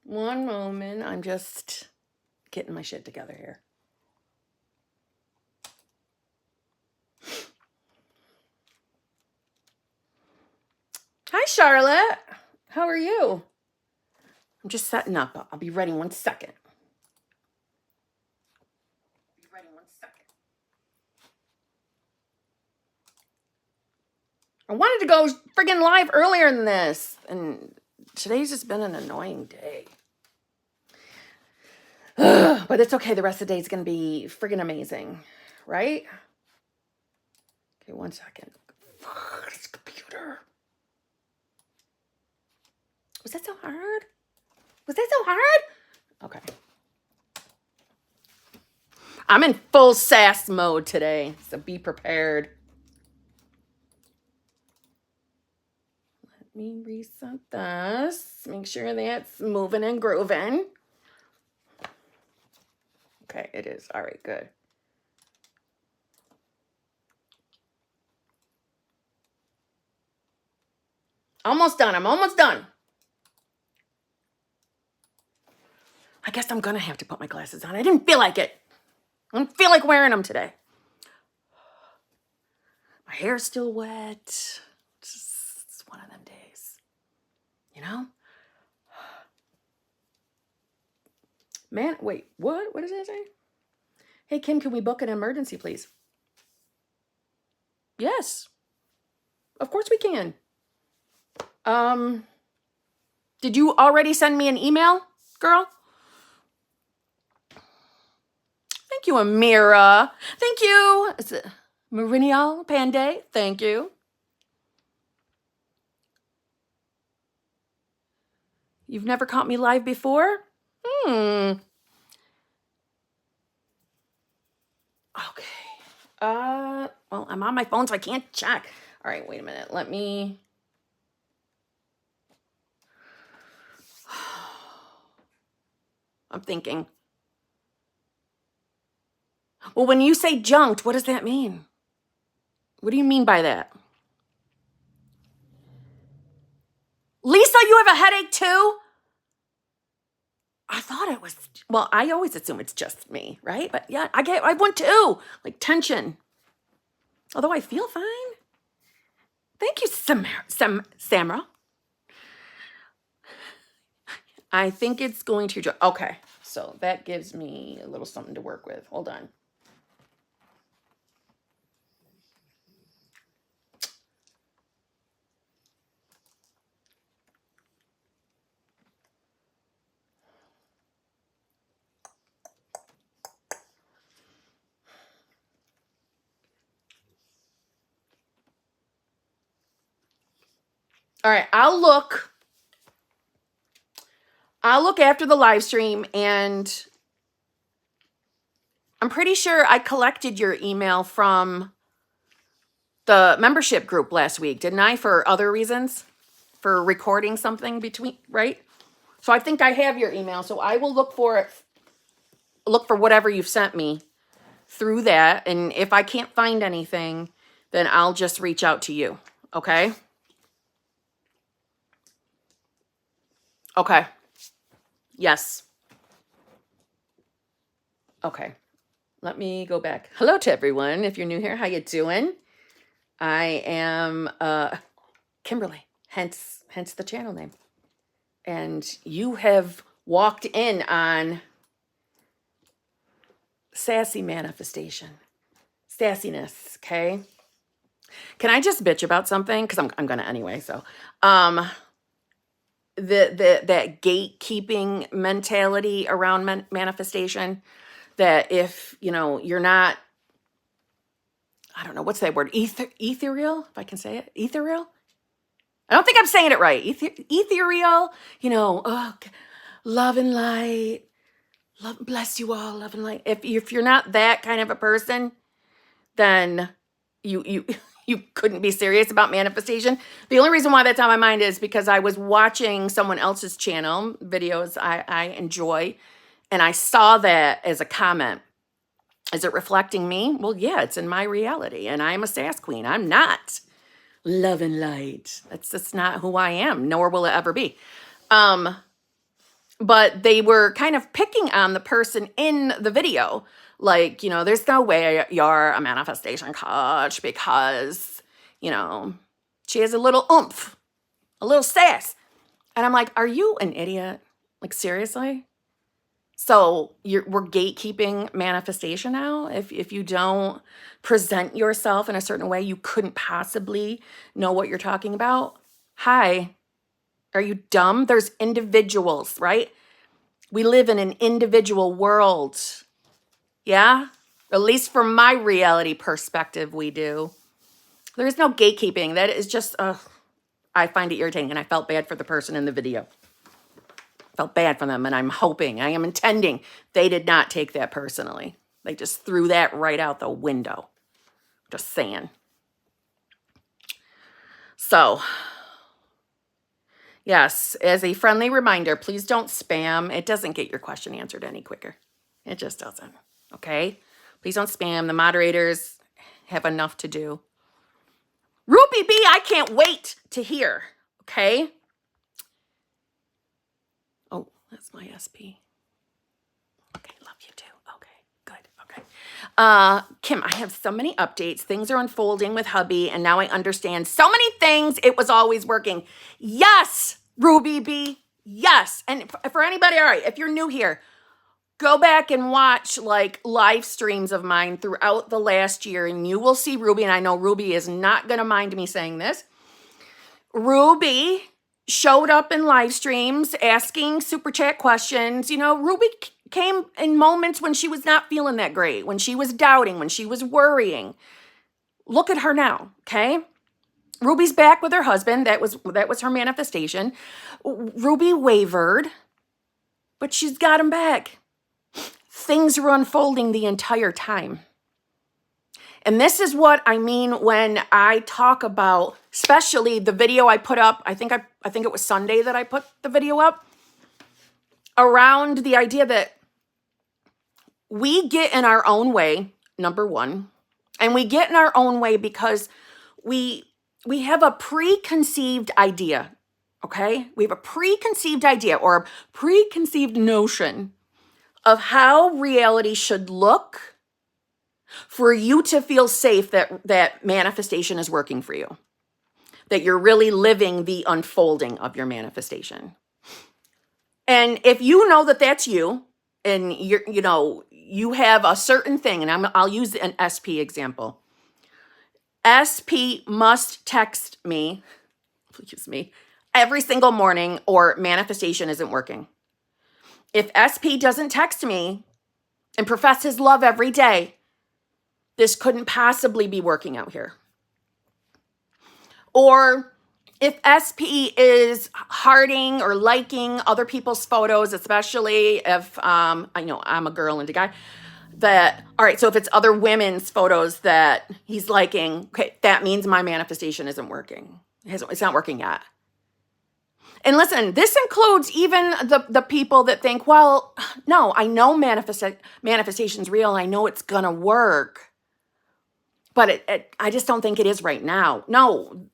One moment. I'm just getting my shit together here. Hi, Charlotte. How are you? I'm just setting up. I'll be ready 1 second. I wanted to go friggin' live earlier than this, and today's just been an annoying day. But it's okay. The rest of the day is going to be friggin' amazing, right? Okay, 1 second. Fuck, this computer. Was that so hard? Was that so hard? Okay. I'm in full sass mode today, so be prepared. Let me reset this. Make sure that's moving and grooving. Okay, it is. All right, good. Almost done. I'm almost done. I guess I'm going to have to put my glasses on. I didn't feel like it. I don't feel like wearing them today. My hair's still wet. It's one of them days. You know? Man, wait, what? What does that say? Hey, Kim, can we book an emergency, please? Yes. Of course we can. Did you already send me an email, girl? Thank you, Amira. Thank you. Is it Marinial Panday? Thank you. You've never caught me live before? Okay. Well, I'm on my phone, so I can't check. All right, wait a minute. Let me... I'm thinking. Well, when you say junked, what does that mean? What do you mean by that? Lisa, you have a headache too? I thought it was, well, I always assume it's just me, right? But yeah, I have one too, like tension. Although I feel fine. Thank you, Samra. I think it's going to, okay. So that gives me a little something to work with. Hold on. All right, I'll look after the live stream, and I'm pretty sure I collected your email from the membership group last week, didn't I? For other reasons, for recording something between, right? So I think I have your email, so I will look for it, look for whatever you've sent me through that, and if I can't find anything, then I'll just reach out to you, okay? Okay. Yes. Okay. Let me go back. Hello to everyone. If you're new here, how you doing? I am Kimberly, hence the channel name. And you have walked in on sassy manifestation. Sassiness, okay? Can I just bitch about something? Because I'm gonna anyway, so that gatekeeping mentality around manifestation, that if you're not, I don't know, what's that word? Ethereal, if I can say it. Ethereal? I don't think I'm saying it right. Ethereal, love and light. Love, bless you all, love and light. If you're not that kind of a person, then you couldn't be serious about manifestation. The only reason why that's on my mind is because I was watching someone else's channel, videos I enjoy, and I saw that as a comment. Is it reflecting me? Well, yeah, it's in my reality, and I'm a sass queen. I'm not love and light. That's not who I am, nor will it ever be. but they were kind of picking on the person in the video. Like, there's no way you're a manifestation coach because, she has a little oomph, a little sass. And I'm like, are you an idiot? Like, seriously? So we're gatekeeping manifestation now. If you don't present yourself in a certain way, you couldn't possibly know what you're talking about. Hi, are you dumb? There's individuals, right? We live in an individual world. Yeah? At least from my reality perspective, we do. There is no gatekeeping. That is just, I find it irritating. And I felt bad for the person in the video. Felt bad for them. And I'm hoping, I am intending they did not take that personally. They just threw that right out the window. Just saying. So, yes, as a friendly reminder, please don't spam. It doesn't get your question answered any quicker. It just doesn't. Okay? Please don't spam. The moderators have enough to do. Ruby B, I can't wait to hear. Okay? Oh, that's my SP. Okay, love you too. Okay, good. Okay. Kim, I have so many updates. Things are unfolding with hubby, and now I understand so many things. It was always working. Yes, Ruby B. Yes. And for anybody, all right, if you're new here, go back and watch like live streams of mine throughout the last year, and you will see Ruby, and I know Ruby is not going to mind me saying this. Ruby showed up in live streams asking super chat questions. Ruby came in moments when she was not feeling that great, when she was doubting, when she was worrying. Look at her now, okay? Ruby's back with her husband. That was her manifestation. Ruby wavered, but she's got him back. Things were unfolding the entire time. And this is what I mean when I talk about, especially the video I put up. I think it was Sunday that I put the video up around the idea that we get in our own way, number one, and we get in our own way because we have a preconceived idea, okay? We have a preconceived idea or a preconceived notion of how reality should look for you to feel safe that manifestation is working for you, that you're really living the unfolding of your manifestation. And if you know that that's you, and you have a certain thing, and I'll use an SP example. SP must text me, every single morning, or manifestation isn't working. If SP doesn't text me and profess his love every day, this couldn't possibly be working out here. Or if SP is hearting or liking other people's photos, especially if, I'm a girl and a guy, all right, so if it's other women's photos that he's liking, okay, that means my manifestation isn't working. It's not working yet. And listen, this includes even the people that think, well, no, I know manifestation's real and I know it's gonna work. But I just don't think it is right now. No,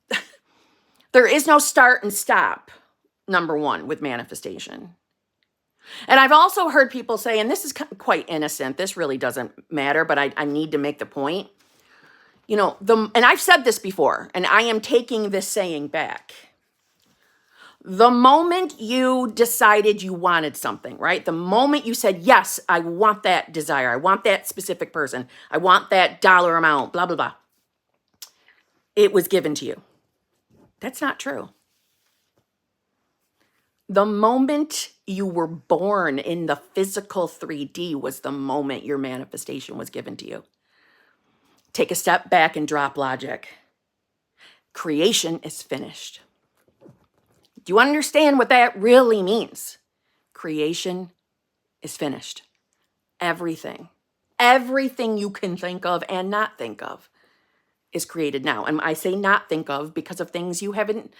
there is no start and stop, number one, with manifestation. And I've also heard people say, and this is quite innocent, this really doesn't matter, but I need to make the point. And I've said this before, and I am taking this saying back. The moment you decided you wanted something, right? The moment you said, yes, I want that desire. I want that specific person. I want that dollar amount, blah, blah, blah. It was given to you. That's not true. The moment you were born in the physical 3D was the moment your manifestation was given to you. Take a step back and drop logic. Creation is finished. Do you understand what that really means? Creation is finished. Everything you can think of and not think of is created now. And I say not think of because of things you haven't,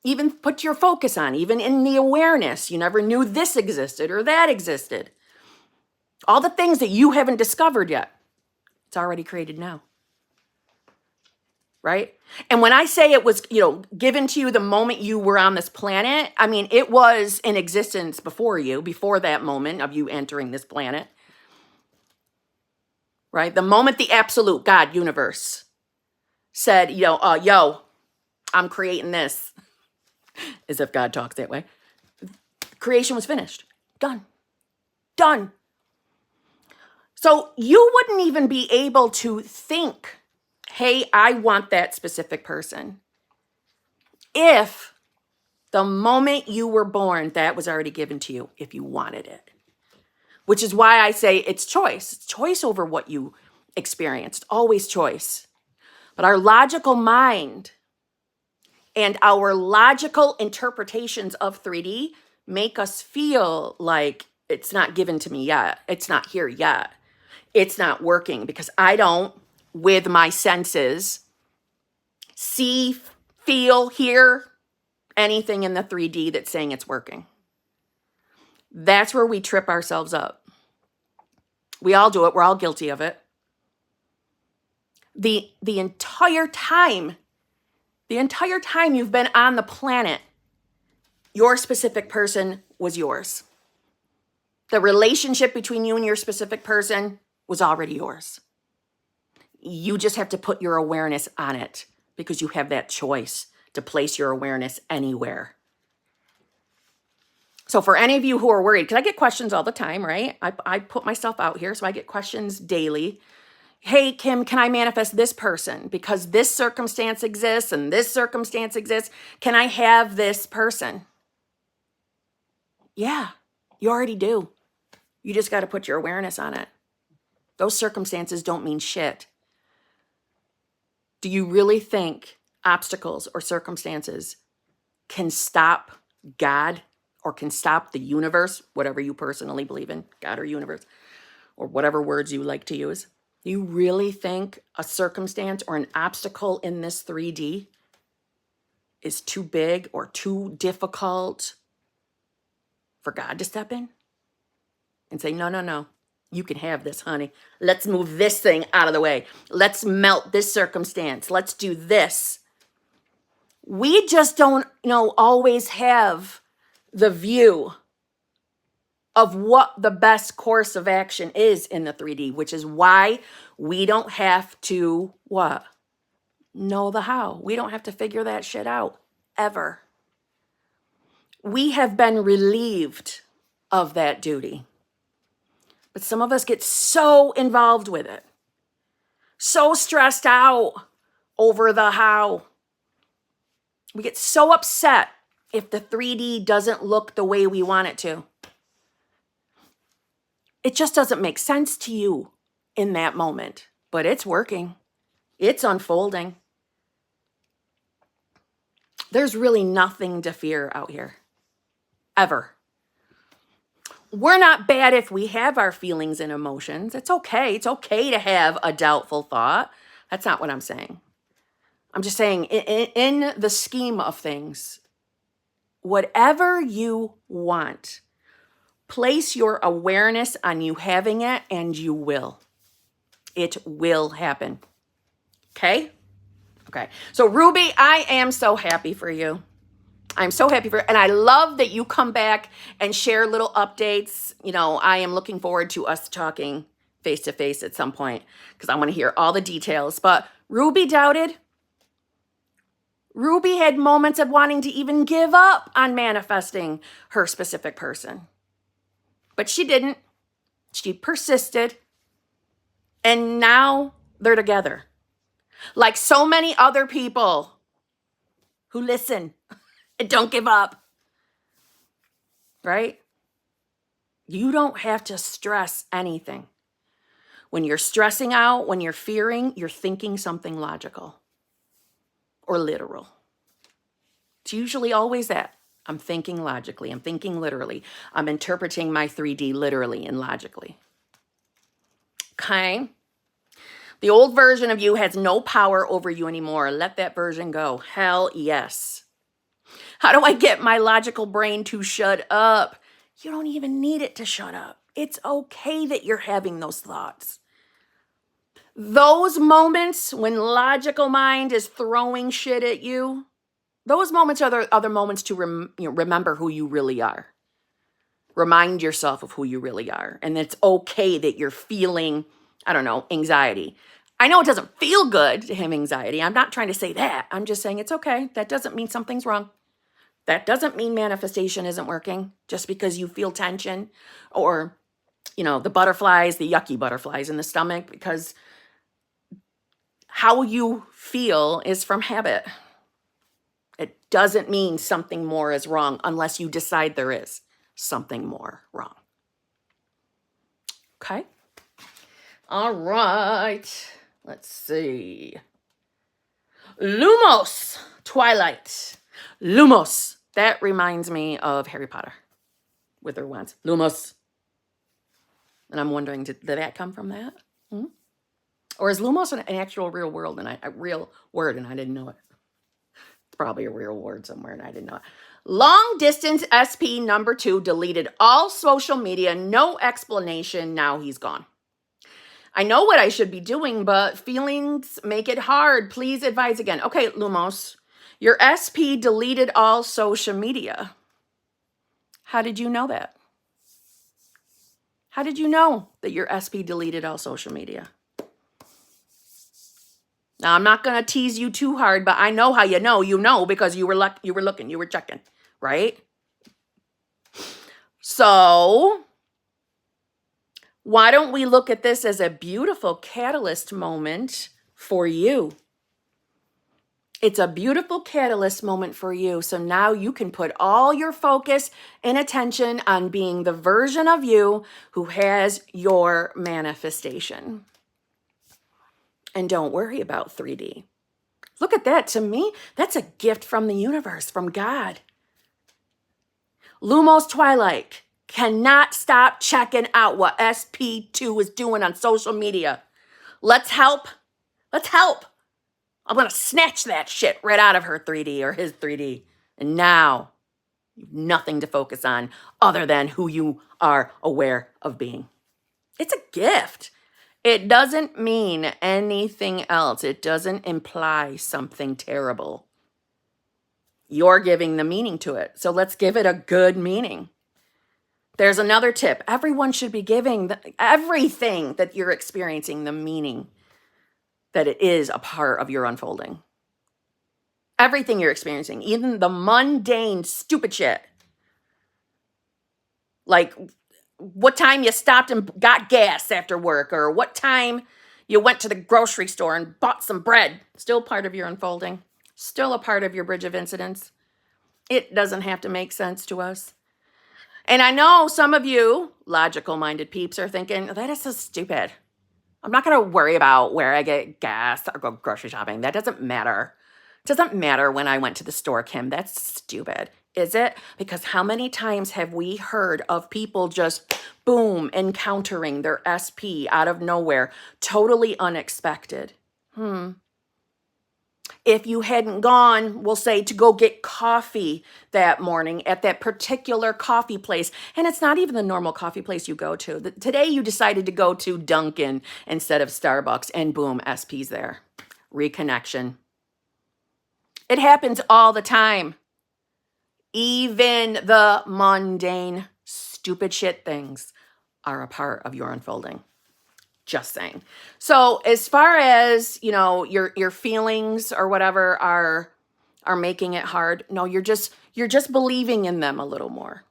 even put your focus on, even in the awareness. You never knew this existed or that existed. All the things that you haven't discovered yet, it's already created now. right? And when I say it was, given to you the moment you were on this planet, I mean, it was in existence before you, before that moment of you entering this planet, right? The moment the absolute God universe said, yo, I'm creating this, as if God talks that way, creation was finished. Done. So you wouldn't even be able to think, hey, I want that specific person, if the moment you were born, that was already given to you, if you wanted it. Which is why I say it's choice. It's choice over what you experienced. Always choice. But our logical mind and our logical interpretations of 3D make us feel like it's not given to me yet. It's not here yet. It's not working because I don't, with my senses, see, feel, hear anything in the 3D that's saying it's working. That's where we trip ourselves up. We all do it. We're all guilty of it. The entire time you've been on the planet, your specific person was yours. The relationship between you and your specific person was already yours. You just have to put your awareness on it because you have that choice to place your awareness anywhere. So for any of you who are worried, because I get questions all the time, right? I put myself out here, so I get questions daily. Hey, Kim, can I manifest this person? Because this circumstance exists and this circumstance exists. Can I have this person? Yeah, you already do. You just got to put your awareness on it. Those circumstances don't mean shit. Do you really think obstacles or circumstances can stop God or can stop the universe, whatever you personally believe in, God or universe, or whatever words you like to use? Do you really think a circumstance or an obstacle in this 3D is too big or too difficult for God to step in and say, no, you can have this, honey. Let's move this thing out of the way. Let's melt this circumstance. Let's do this. We just don't, always have the view of what the best course of action is in the 3D, which is why we don't have to, what? Know the how. We don't have to figure that shit out, ever. We have been relieved of that duty. But some of us get so involved with it, so stressed out over the how. We get so upset if the 3D doesn't look the way we want it to. It just doesn't make sense to you in that moment, but it's working. It's unfolding. There's really nothing to fear out here, ever. We're not bad if we have our feelings and emotions. It's okay. It's okay to have a doubtful thought. That's not what I'm saying. I'm just saying in the scheme of things, whatever you want, place your awareness on you having it and you will. It will happen. Okay? Okay. So Ruby, I am so happy for you. I'm so happy for, and I love that you come back and share little updates. I am looking forward to us talking face to face at some point because I want to hear all the details. But Ruby doubted. Ruby had moments of wanting to even give up on manifesting her specific person. But she didn't. She persisted. And now they're together. Like so many other people who listen and don't give up. Right? You don't have to stress anything. When you're stressing out, when you're fearing, you're thinking something logical or literal. It's usually always that. I'm thinking logically. I'm thinking literally. I'm interpreting my 3D literally and logically. Okay? The old version of you has no power over you anymore. Let that version go. Hell yes. How do I get my logical brain to shut up? You don't even need it to shut up. It's okay that you're having those thoughts. Those moments when logical mind is throwing shit at you, those moments are the other moments to remember who you really are. Remind yourself of who you really are. And it's okay that you're feeling, I don't know, anxiety. I know it doesn't feel good to have anxiety. I'm not trying to say that. I'm just saying it's okay. That doesn't mean something's wrong. That doesn't mean manifestation isn't working just because you feel tension or, the butterflies, the yucky butterflies in the stomach, because how you feel is from habit. It doesn't mean something more is wrong unless you decide there is something more wrong. Okay? All right. Let's see. Lumos, Twilight. Lumos. That reminds me of Harry Potter with her wands. Lumos. And I'm wondering, did that come from that? Or is Lumos an actual real word and a real word and I didn't know it? It's probably a real word somewhere and I didn't know it. Long distance SP number 2 deleted all social media, no explanation. Now he's gone. I know what I should be doing, but feelings make it hard. Please advise again. Okay, Lumos, your SP deleted all social media. How did you know that? How did you know that your SP deleted all social media? Now, I'm not going to tease you too hard, but I know how you know because you were looking, you were checking, right? So, why don't we look at this as a beautiful catalyst moment for you? It's a beautiful catalyst moment for you. So now you can put all your focus and attention on being the version of you who has your manifestation. And don't worry about 3D. Look at that. To me, that's a gift from the universe, from God. Lumos Twilight cannot stop checking out what SP2 is doing on social media. Let's help. Let's help. I'm going to snatch that shit right out of her 3D or his 3D. And now, you have nothing to focus on other than who you are aware of being. It's a gift. It doesn't mean anything else. It doesn't imply something terrible. You're giving the meaning to it. So let's give it a good meaning. There's another tip. Everyone should be giving everything that you're experiencing the meaning that it is a part of your unfolding. Everything you're experiencing, even the mundane, stupid shit. Like what time you stopped and got gas after work, or what time you went to the grocery store and bought some bread. Still part of your unfolding. Still a part of your bridge of incidents. It doesn't have to make sense to us. And I know some of you logical-minded peeps are thinking, that is so stupid. I'm not going to worry about where I get gas or go grocery shopping. That doesn't matter. It doesn't matter when I went to the store, Kim. That's stupid. Is it? Because how many times have we heard of people just, boom, encountering their SP out of nowhere, totally unexpected? If you hadn't gone, we'll say, to go get coffee that morning at that particular coffee place, and it's not even the normal coffee place you go to. Today you decided to go to Dunkin' instead of Starbucks, and boom, SP's there. Reconnection. It happens all the time. Even the mundane, stupid shit things are a part of your unfolding. Just saying. So as far as, your feelings or whatever are making it hard, no, you're just believing in them a little more.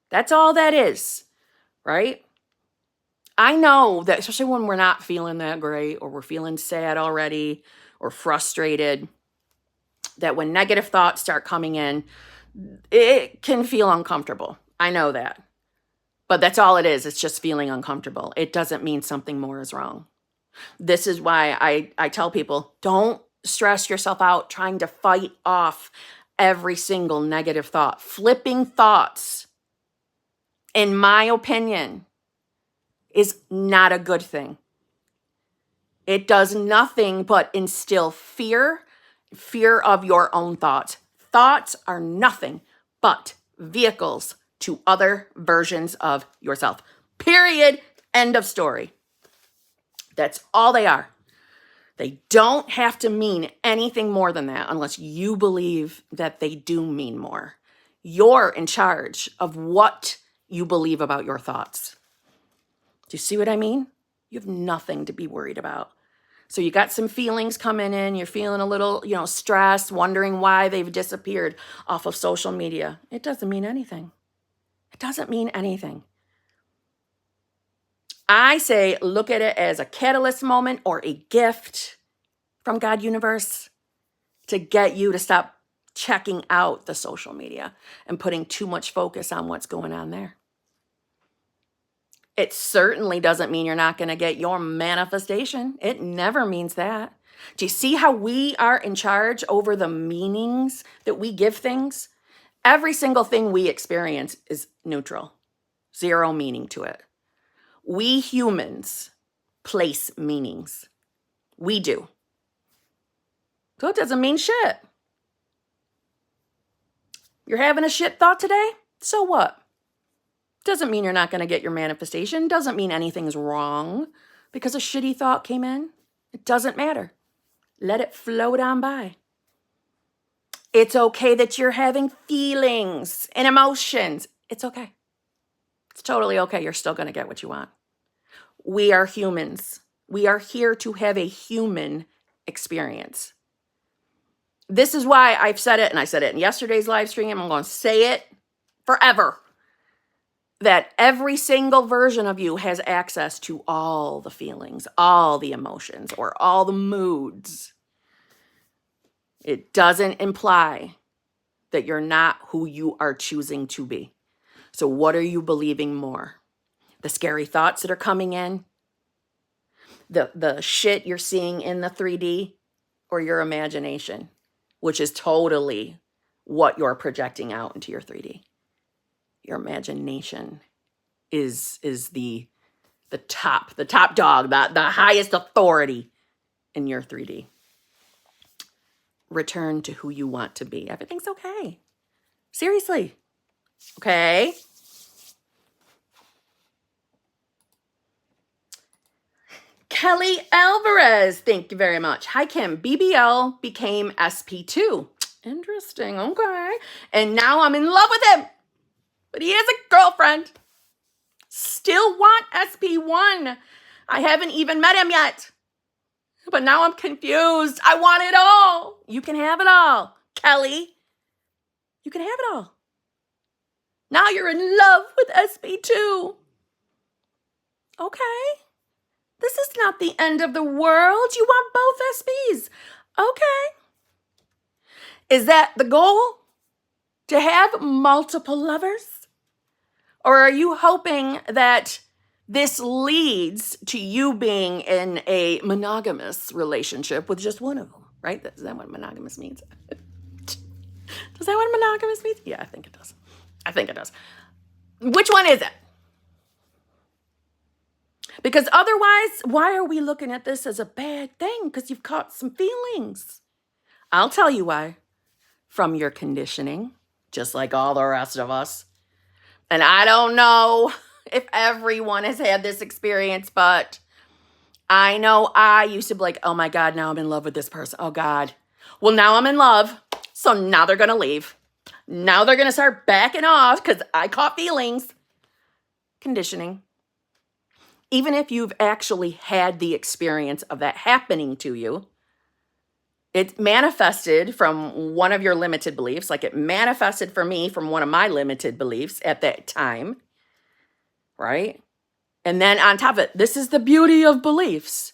That's all that is, right? I know that especially when we're not feeling that great or we're feeling sad already or frustrated, that when negative thoughts start coming in, it can feel uncomfortable. I know that. But that's all it is. It's just feeling uncomfortable. It doesn't mean something more is wrong. This is why I tell people, don't stress yourself out trying to fight off every single negative thought. Flipping thoughts, in my opinion, is not a good thing. It does nothing but instill fear of your own thoughts. Thoughts are nothing but vehicles to other versions of yourself. Period. End of story. That's all they are. They don't have to mean anything more than that unless you believe that they do mean more. You're in charge of what you believe about your thoughts. Do you see what I mean? You have nothing to be worried about. So you got some feelings coming in. You're feeling a little, stressed, wondering why they've disappeared off of social media. It doesn't mean anything. It doesn't mean anything. I say look at it as a catalyst moment or a gift from God universe to get you to stop checking out the social media and putting too much focus on what's going on there. It certainly doesn't mean you're not going to get your manifestation. It never means that. Do you see how we are in charge over the meanings that we give things? Every single thing we experience is neutral, zero meaning to it. We humans place meanings. We do. So it doesn't mean shit. You're having a shit thought today? So what? Doesn't mean you're not going to get your manifestation. Doesn't mean anything's wrong because a shitty thought came in. It doesn't matter. Let it float on by. It's okay that you're having feelings and emotions. It's okay. It's totally okay. You're still going to get what you want. We are humans. We are here to have a human experience. This is why I've said it, and I said it in yesterday's live stream. I'm going to say it forever. That every single version of you has access to all the feelings, all the emotions, or all the moods. It doesn't imply that you're not who you are choosing to be. So what are you believing more? The scary thoughts that are coming in? The shit you're seeing in the 3D? Or your imagination, which is totally what you're projecting out into your 3D. Your imagination is the top dog, the highest authority in your 3D. Return to who you want to be. Everything's okay. Seriously. Okay? Kelly Alvarez, thank you very much. Hi, Kim. BBL became SP2. Interesting. Okay. And now I'm in love with him. But he is a girlfriend. Still want SP1. I haven't even met him yet. But now I'm confused. I want it all. You can have it all, Kelly. You can have it all. Now you're in love with SP2. Okay. This is not the end of the world. You want both SPs. Okay. Is that the goal? To have multiple lovers? Or are you hoping that this leads to you being in a monogamous relationship with just one of them, right? Is that what monogamous means? Does that what monogamous means? Yeah, I think it does. I think it does. Which one is it? Because otherwise, why are we looking at this as a bad thing? Because you've caught some feelings. I'll tell you why. From your conditioning, just like all the rest of us. And I don't know if everyone has had this experience, but I know I used to be like, oh my God, now I'm in love with this person. Oh God. Well, now I'm in love. So now they're going to leave. Now they're going to start backing off because I caught feelings. Conditioning. Even if you've actually had the experience of that happening to you, it manifested from one of your limited beliefs, like it manifested for me from one of my limited beliefs at that time, right? And then on top of it, this is the beauty of beliefs.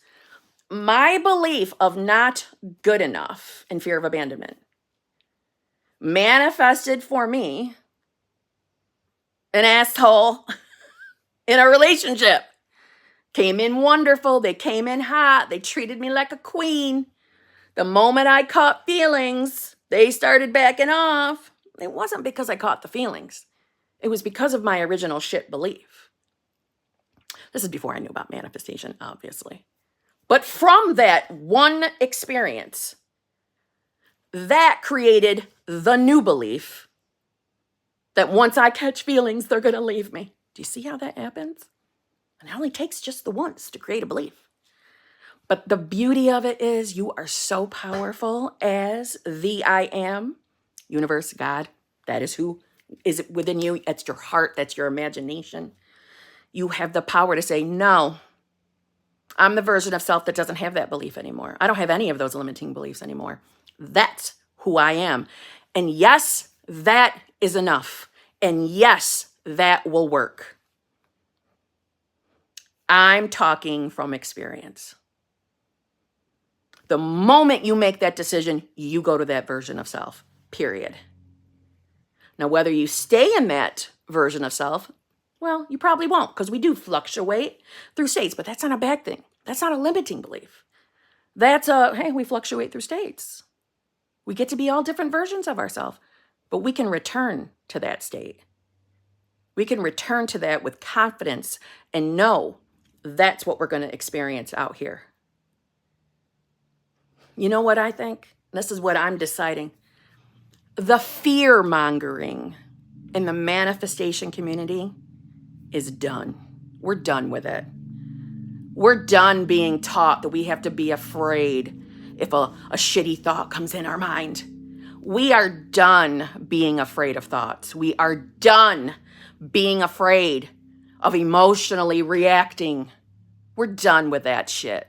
My belief of not good enough and fear of abandonment manifested for me an asshole in a relationship. Came in wonderful. They came in hot. They treated me like a queen. The moment I caught feelings, they started backing off. It wasn't because I caught the feelings. It was because of my original shit belief. This is before I knew about manifestation, obviously. But from that one experience, that created the new belief that once I catch feelings, they're going to leave me. Do you see how that happens? And it only takes just the once to create a belief. But the beauty of it is you are so powerful as the I am, universe, God. That is who is within you. That's your heart. That's your imagination. You have the power to say, no, I'm the version of self that doesn't have that belief anymore. I don't have any of those limiting beliefs anymore. That's who I am. And yes, that is enough. And yes, that will work. I'm talking from experience. The moment you make that decision, you go to that version of self, period. Now, whether you stay in that version of self, well, you probably won't, because we do fluctuate through states, but that's not a bad thing. That's not a limiting belief. That's hey, we fluctuate through states. We get to be all different versions of ourselves, but we can return to that state. We can return to that with confidence and know that's what we're going to experience out here. You know what I think? This is what I'm deciding. The fear mongering in the manifestation community is done. We're done with it. We're done being taught that we have to be afraid if a shitty thought comes in our mind. We are done being afraid of thoughts. We are done being afraid of emotionally reacting. We're done with that shit.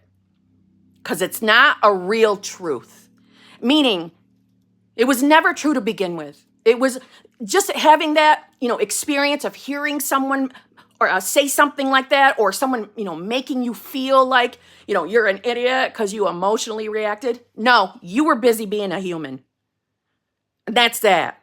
Because it's not a real truth. Meaning, it was never true to begin with. It was just having that, experience of hearing someone or say something like that, or someone, making you feel like, you're an idiot because you emotionally reacted. No, you were busy being a human. That's that.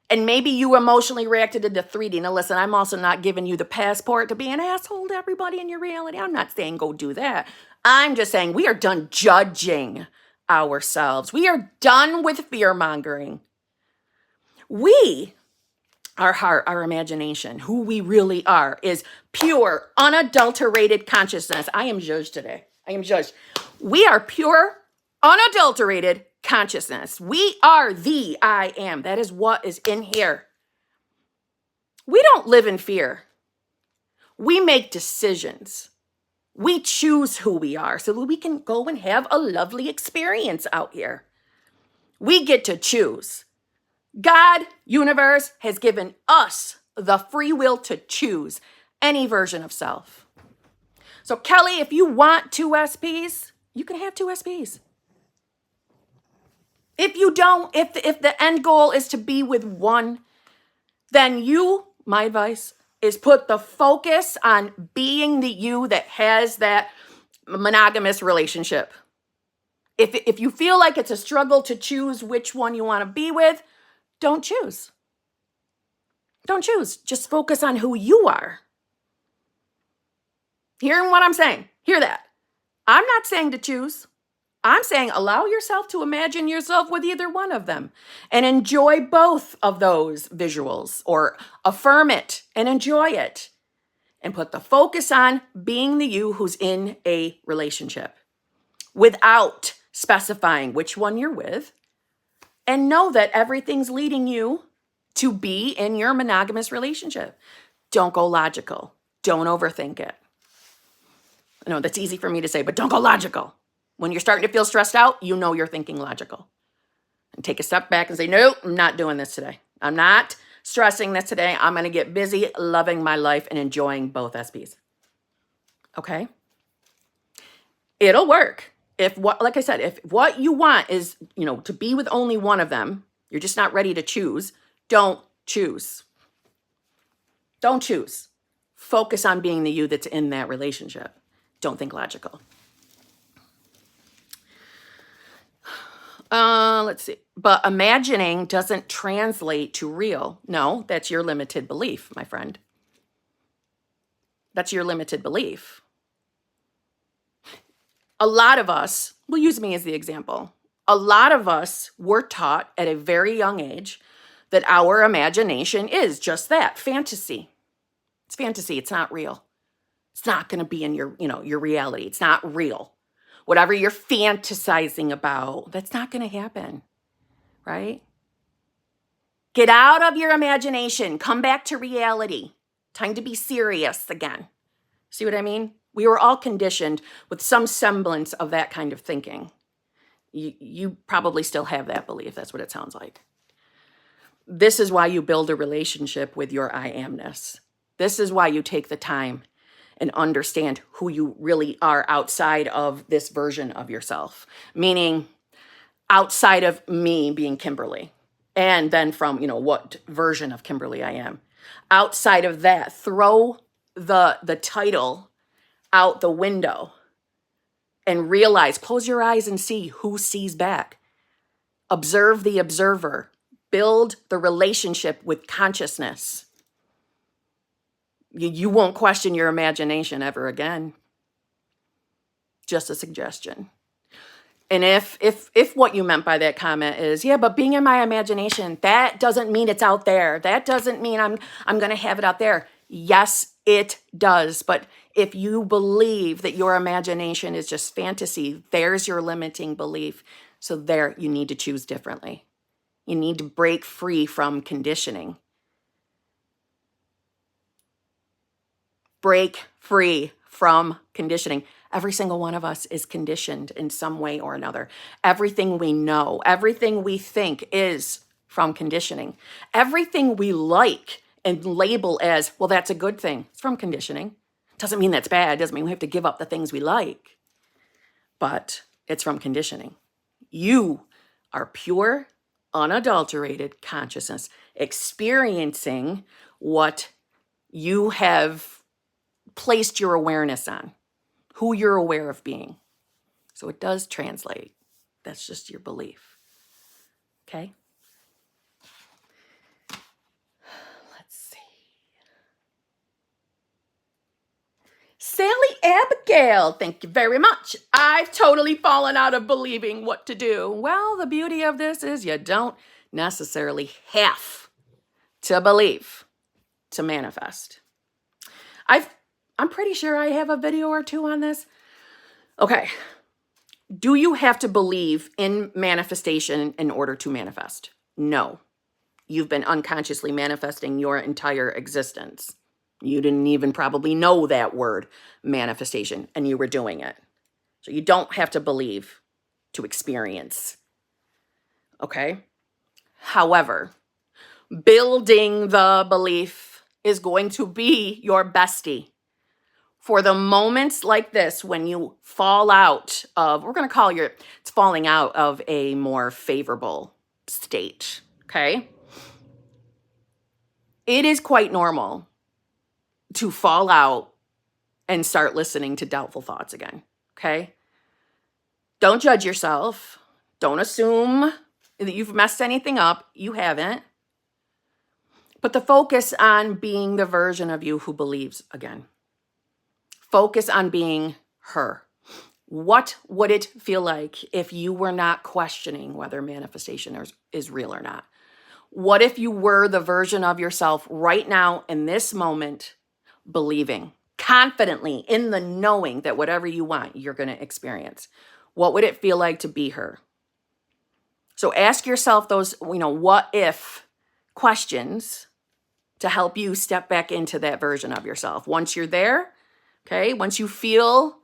And maybe you emotionally reacted to the 3D. Now, listen, I'm also not giving you the passport to be an asshole to everybody in your reality. I'm not saying go do that. I'm just saying we are done judging ourselves. We are done with fear mongering. Our heart, our imagination, who we really are, is pure, unadulterated consciousness. I am judged today. I am judged. We are pure, unadulterated consciousness. We are the I am. That is what is in here. We don't live in fear. We make decisions. We choose who we are so that we can go and have a lovely experience out here. We get to choose. God, universe, has given us the free will to choose any version of self. So, Kelly, if you want 2 SPs, you can have 2 SPs. If you don't, if the end goal is to be with one, then my advice is put the focus on being the you that has that monogamous relationship. If you feel like it's a struggle to choose which one you want to be with, don't choose. Don't choose. Just focus on who you are. Hearing what I'm saying? Hear that. I'm not saying to choose. I'm saying allow yourself to imagine yourself with either one of them and enjoy both of those visuals, or affirm it and enjoy it, and put the focus on being the you who's in a relationship without specifying which one you're with, and know that everything's leading you to be in your monogamous relationship. Don't go logical. Don't overthink it. I know that's easy for me to say, but don't go logical. When you're starting to feel stressed out, you're thinking logical. And take a step back and say, no, I'm not doing this today. I'm not stressing this today. I'm going to get busy loving my life and enjoying both SPs. Okay? It'll work. Like I said, if what you want is, to be with only one of them, you're just not ready to choose, don't choose. Don't choose. Focus on being the you that's in that relationship. Don't think logical. Let's see. But imagining doesn't translate to real. No, that's your limited belief, my friend. That's your limited belief. A lot of us, we'll use me as the example. A lot of us were taught at a very young age that our imagination is just that, fantasy. It's fantasy. It's not real. It's not going to be in your reality. It's not real. Whatever you're fantasizing about, that's not going to happen, right? Get out of your imagination. Come back to reality. Time to be serious again. See what I mean? We were all conditioned with some semblance of that kind of thinking. You probably still have that belief. That's what it sounds like. This is why you build a relationship with your I amness. This is why you take the time and understand who you really are outside of this version of yourself. Meaning outside of me being Kimberly. And then from, what version of Kimberly I am. Outside of that, throw the title out the window and realize, close your eyes and see who sees back. Observe the observer. Build the relationship with consciousness. You won't question your imagination ever again. Just a suggestion. And if what you meant by that comment is, yeah, but being in my imagination, that doesn't mean it's out there. That doesn't mean I'm going to have it out there. Yes, it does. But if you believe that your imagination is just fantasy, there's your limiting belief. So there, you need to choose differently. You need to break free from conditioning. Break free from conditioning. Every single one of us is conditioned in some way or another. Everything we know, everything we think is from conditioning. Everything we like and label as, well, that's a good thing, it's from conditioning. Doesn't mean that's bad. Doesn't mean we have to give up the things we like. But it's from conditioning. You are pure, unadulterated consciousness experiencing what you have placed your awareness on, who you're aware of being. So it does translate. That's just your belief. Okay? Let's see. Sally Abigail, thank you very much. I've totally fallen out of believing what to do. Well, the beauty of this is you don't necessarily have to believe to manifest. I'm pretty sure I have a video or two on this. Okay. Do you have to believe in manifestation in order to manifest? No. You've been unconsciously manifesting your entire existence. You didn't even probably know that word, manifestation, and you were doing it. So you don't have to believe to experience. Okay? However, building the belief is going to be your bestie. For the moments like this, when you fall out of, we're going to call it's falling out of a more favorable state, okay? It is quite normal to fall out and start listening to doubtful thoughts again, okay? Don't judge yourself. Don't assume that you've messed anything up. You haven't. But the focus on being the version of you who believes again. Focus on being her. What would it feel like if you were not questioning whether manifestation is real or not? What if you were the version of yourself right now in this moment, believing confidently in the knowing that whatever you want, you're going to experience? What would it feel like to be her? So ask yourself those, what if questions to help you step back into that version of yourself. Once you're there, okay, once you feel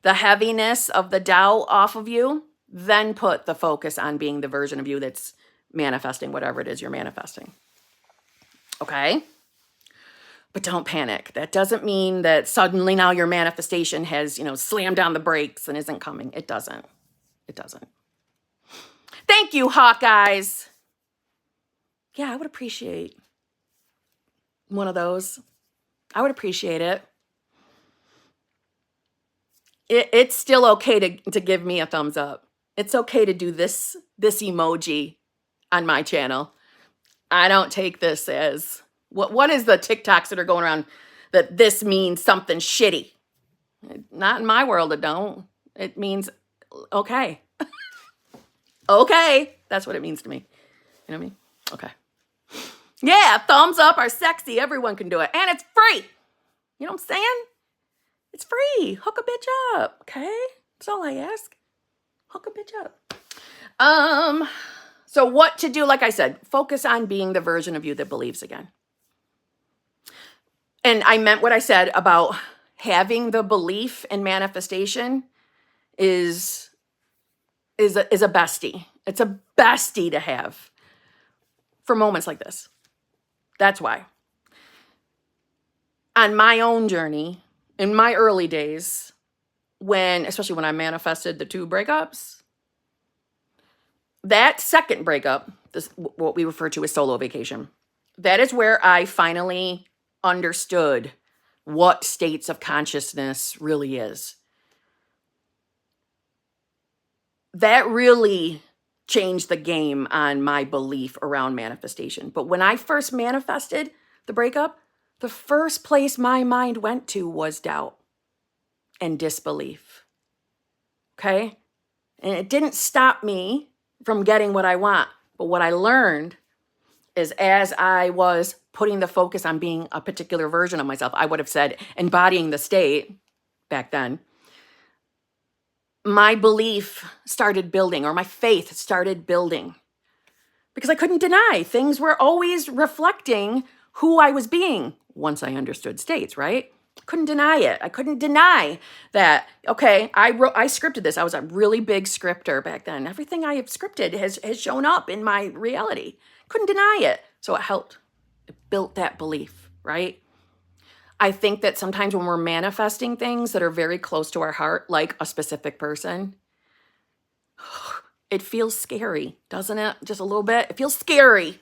the heaviness of the doubt off of you, then put the focus on being the version of you that's manifesting whatever it is you're manifesting. Okay? But don't panic. That doesn't mean that suddenly now your manifestation has, slammed on the brakes and isn't coming. It doesn't. It doesn't. Thank you, Hawkeyes. Yeah, I would appreciate one of those. I would appreciate it. It's still okay to give me a thumbs up. It's okay to do this emoji on my channel. I don't take this as, what is the TikToks that are going around that this means something shitty? Not in my world, it don't. It means, okay. Okay. That's what it means to me. You know what I mean? Okay. Yeah, thumbs up are sexy. Everyone can do it. And it's free. You know what I'm saying? It's free. Hook a bitch up. Okay? That's all I ask. Hook a bitch up. So what to do, like I said, focus on being the version of you that believes again. And I meant what I said about having the belief in manifestation is a bestie. It's a bestie to have for moments like this. That's why. On my own journey, in my early days, especially when I manifested the 2 breakups, that second breakup, what we refer to as solo vacation, that is where I finally understood what states of consciousness really is. That really changed the game on my belief around manifestation. But when I first manifested the breakup, the first place my mind went to was doubt and disbelief. Okay? And it didn't stop me from getting what I want. But what I learned is as I was putting the focus on being a particular version of myself, I would have said embodying the state back then, my belief started building, or my faith started building, because I couldn't deny things were always reflecting who I was being once I understood states, right? Couldn't deny it. I couldn't deny that, okay, I scripted this. I was a really big scripter back then. Everything I have scripted has shown up in my reality. Couldn't deny it. So it helped. It built that belief, right? I think that sometimes when we're manifesting things that are very close to our heart, like a specific person, it feels scary, doesn't it? Just a little bit. It feels scary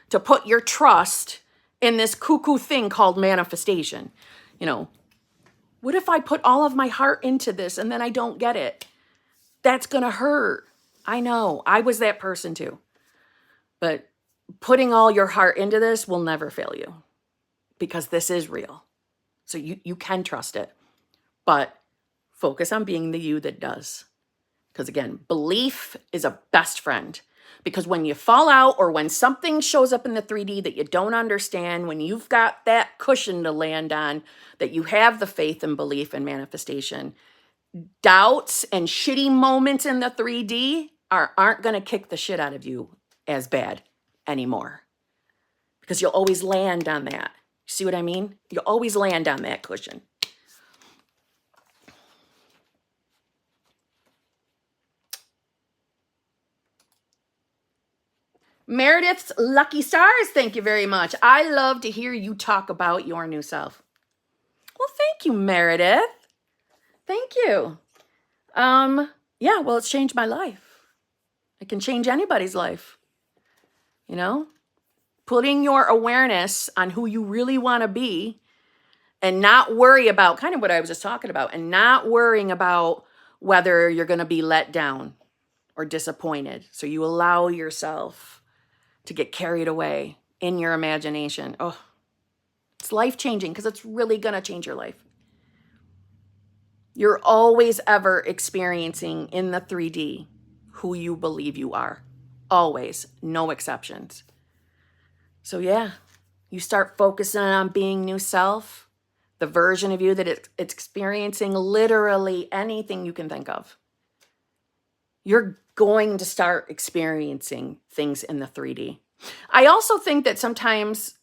to put your trust in this cuckoo thing called manifestation. You know, what if I put all of my heart into this and then I don't get it? That's going to hurt. I know. I was that person too. But putting all your heart into this will never fail you, because this is real. So you can trust it, but focus on being the you that does. Because again, belief is a best friend. Because when you fall out, or when something shows up in the 3D that you don't understand, when you've got that cushion to land on, that you have the faith and belief and manifestation, doubts and shitty moments in the 3D aren't going to kick the shit out of you as bad anymore. Because you'll always land on that. See what I mean? You'll always land on that cushion. Meredith's lucky stars, thank you very much. I love to hear you talk about your new self. Well, thank you, Meredith. Thank you. Yeah, well, it's changed my life. It can change anybody's life. You know? Putting your awareness on who you really want to be, and not worry about kind of what I was just talking about, and not worrying about whether you're going to be let down or disappointed. So you allow yourself to get carried away in your imagination. Oh, it's life-changing, because it's really going to change your life. You're always ever experiencing in the 3D who you believe you are. Always. No exceptions. So yeah, you start focusing on being new self, the version of you that it's experiencing literally anything you can think of. You're going to start experiencing things in the 3D. I also think that sometimes,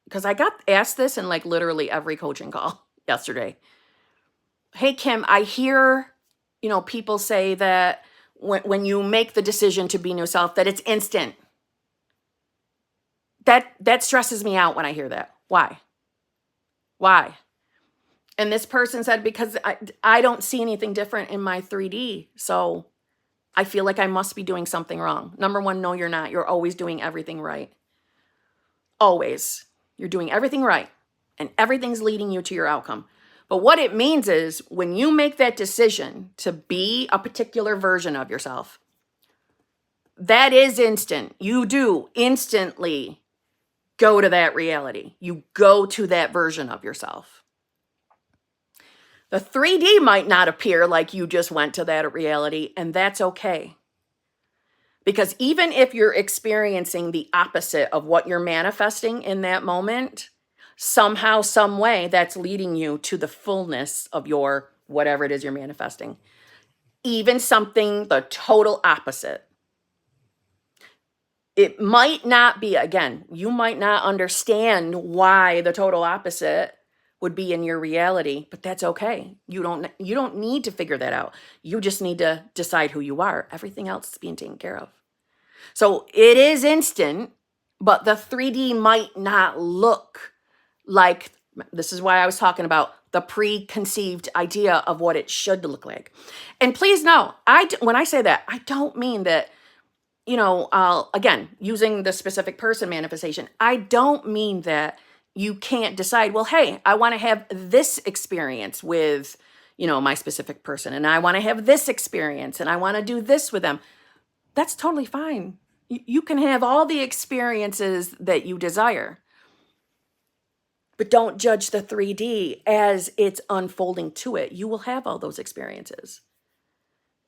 because I got asked this in like literally every coaching call yesterday. Hey, Kim, I hear, people say that when you make the decision to be new self, that it's instant. That stresses me out when I hear that. Why? And this person said, because I don't see anything different in my 3D. So I feel like I must be doing something wrong. Number one, no, you're not. You're always doing everything right. Always. You're doing everything right. And everything's leading you to your outcome. But what it means is when you make that decision to be a particular version of yourself, that is instant. You do instantly go to that reality. You go to that version of yourself. The 3D might not appear like you just went to that reality, and that's okay. Because even if you're experiencing the opposite of what you're manifesting in that moment, somehow, some way, that's leading you to the fullness of your whatever it is you're manifesting. Even something the total opposite. It might not be, again, you might not understand why the total opposite, would be in your reality, but that's okay. You don't need to figure that out. You just need to decide who you are. Everything else is being taken care of. So it is instant, but the 3D might not look like, this is why I was talking about the preconceived idea of what it should look like. And please know, when I say that, I don't mean that, again, using the specific person manifestation, I don't mean that you can't decide, well, hey, I want to have this experience with, my specific person, and I want to have this experience, and I want to do this with them. That's totally fine. You can have all the experiences that you desire, but don't judge the 3D as it's unfolding to it. You will have all those experiences.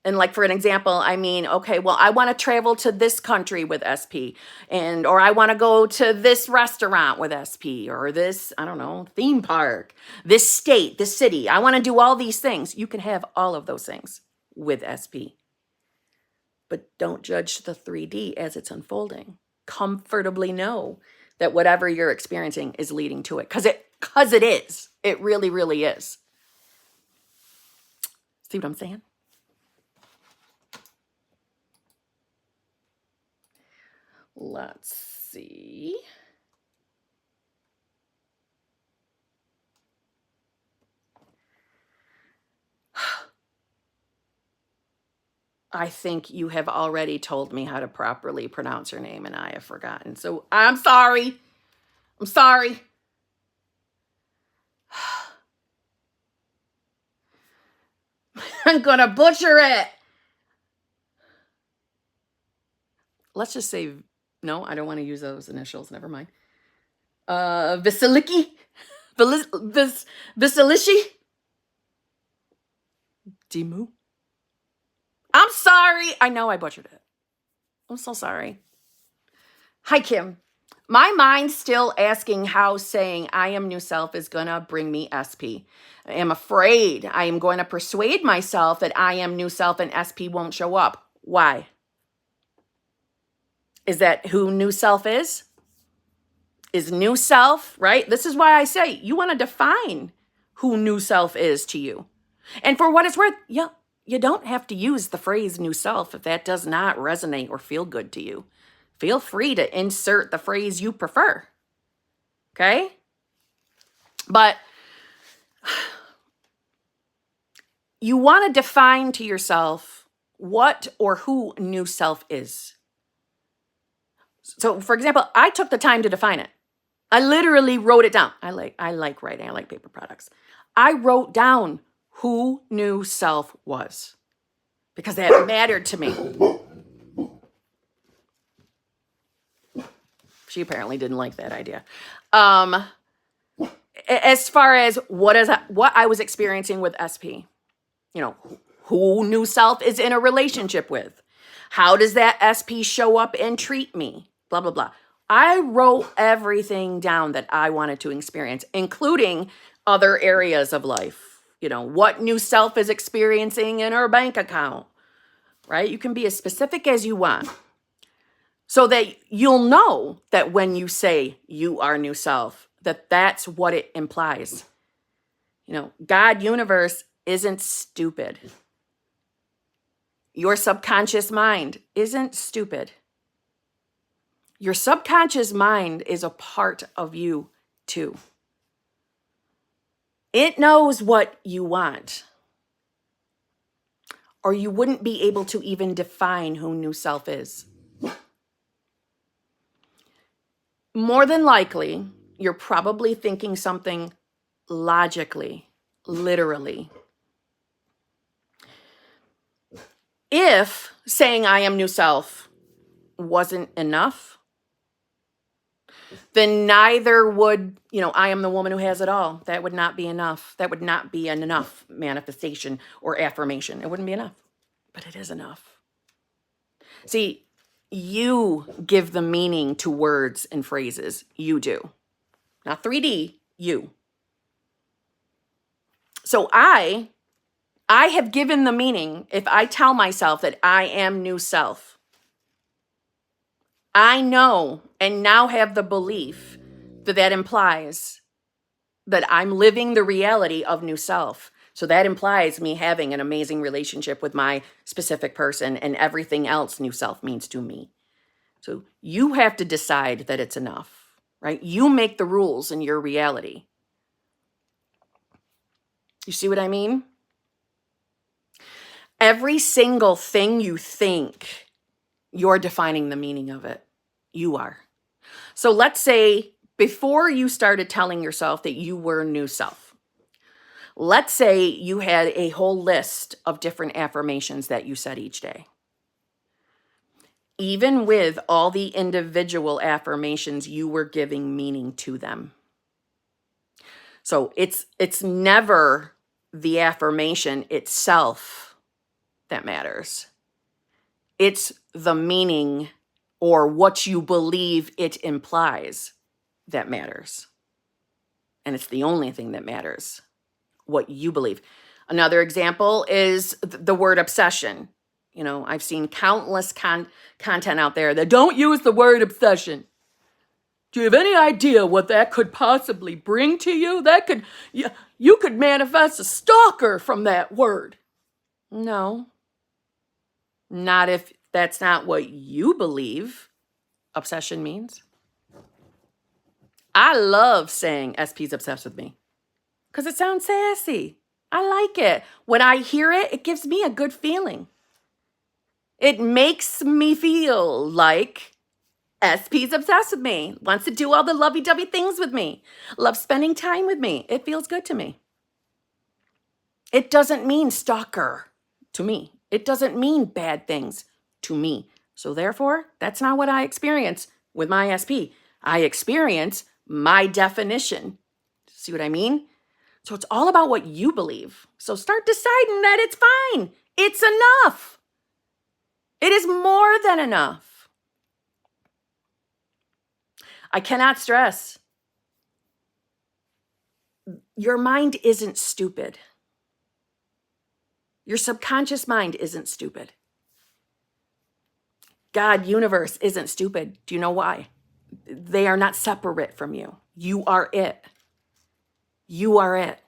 And like, for an example, I mean, okay, well, I want to travel to this country with SP, or I want to go to this restaurant with SP, or this, I don't know, theme park, this state, this city. I want to do all these things. You can have all of those things with SP. But don't judge the 3D as it's unfolding. Comfortably know that whatever you're experiencing is leading to it. Because it is. It really, really is. See what I'm saying? Let's see. I think you have already told me how to properly pronounce your name and I have forgotten. So I'm sorry. I'm sorry. I'm going to butcher it. Let's just say, no, I don't want to use those initials. Never mind. Vasiliki? Vasilishi? Dimu? I'm sorry. I know I butchered it. I'm so sorry. Hi, Kim. My mind's still asking how saying I am new self is going to bring me SP. I am afraid I am going to persuade myself that I am new self and SP won't show up. Why? Is that who new self is? Is new self, right? This is why I say you want to define who new self is to you. And for what it's worth, you don't have to use the phrase new self if that does not resonate or feel good to you. Feel free to insert the phrase you prefer. Okay? But you want to define to yourself what or who new self is. So, for example, I took the time to define it. I literally wrote it down. I like writing. I like paper products. I wrote down who new self was because that mattered to me. She apparently didn't like that idea. As far as what I was experiencing with SP, who new self is in a relationship with? How does that SP show up and treat me? Blah, blah, blah. I wrote everything down that I wanted to experience, including other areas of life. What new self is experiencing in her bank account, right? You can be as specific as you want so that you'll know that when you say you are new self, that's what it implies. God universe isn't stupid. Your subconscious mind isn't stupid. Your subconscious mind is a part of you too. It knows what you want, or you wouldn't be able to even define who new self is. More than likely, you're probably thinking something logically, literally. If saying I am new self wasn't enough, then neither would, I am the woman who has it all. That would not be enough. That would not be an enough manifestation or affirmation. It wouldn't be enough, but it is enough. See, you give the meaning to words and phrases. You do. Not 3D, you. So I have given the meaning if I tell myself that I am new self. I know and now have the belief that implies that I'm living the reality of new self. So that implies me having an amazing relationship with my specific person, and everything else new self means to me. So you have to decide that it's enough, right? You make the rules in your reality. You see what I mean? Every single thing you think, you're defining the meaning of it. You are. So let's say before you started telling yourself that you were new self, let's say you had a whole list of different affirmations that you said each day. Even with all the individual affirmations, you were giving meaning to them. So it's never the affirmation itself that matters. It's the meaning or what you believe it implies that matters. And it's the only thing that matters, what you believe. Another example is the word obsession. You know, I've seen countless content out there that don't use the word obsession. Do you have any idea what that could possibly bring to you? You could manifest a stalker from that word. No, not if that's not what you believe obsession means. I love saying SP's obsessed with me because it sounds sassy. I like it. When I hear it, it gives me a good feeling. It makes me feel like SP's obsessed with me, wants to do all the lovey-dovey things with me, loves spending time with me. It feels good to me. It doesn't mean stalker to me. It doesn't mean bad things to me. So therefore, that's not what I experience with my SP. I experience my definition. See what I mean? So it's all about what you believe. So start deciding that it's fine. It's enough. It is more than enough. I cannot stress. Your mind isn't stupid. Your subconscious mind isn't stupid. God, universe isn't stupid. Do you know why? They are not separate from you. You are it. You are it.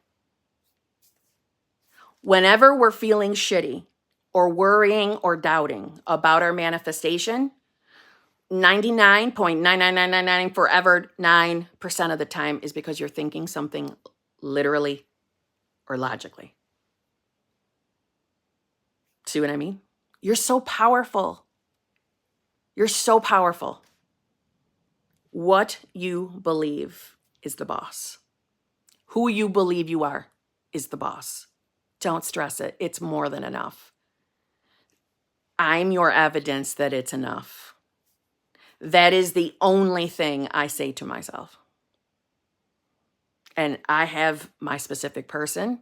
Whenever we're feeling shitty or worrying or doubting about our manifestation, 99.99999 forever 9% of the time is because you're thinking something literally or logically. See what I mean? You're so powerful. You're so powerful. What you believe is the boss. Who you believe you are is the boss. Don't stress it. It's more than enough. I'm your evidence that it's enough. That is the only thing I say to myself. And I have my specific person.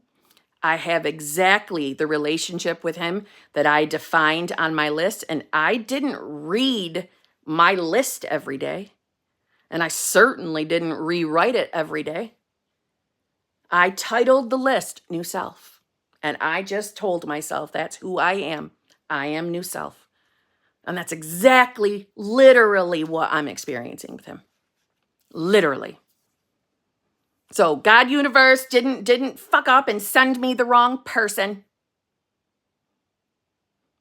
I have exactly the relationship with him that I defined on my list. And I didn't read my list every day. And I certainly didn't rewrite it every day. I titled the list New Self. And I just told myself that's who I am. I am new self. And that's exactly, literally what I'm experiencing with him. Literally. So God universe didn't fuck up and send me the wrong person.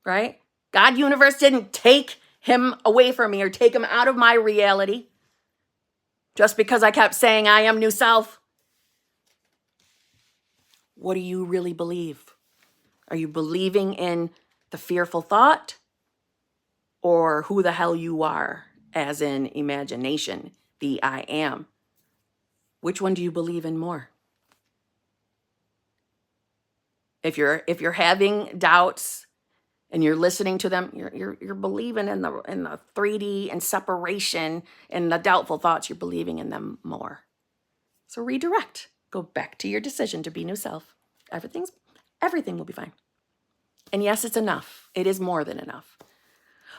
Right? God universe didn't take him away from me or take him out of my reality just because I kept saying I am new self. What do you really believe? Are you believing in the fearful thought or who the hell you are, as in imagination, the I am? Which one do you believe in more? If you're having doubts and you're listening to them, you're believing in the 3D and separation and the doubtful thoughts, you're believing in them more. So redirect. Go back to your decision to be new self. Everything will be fine. And yes, it's enough. It is more than enough.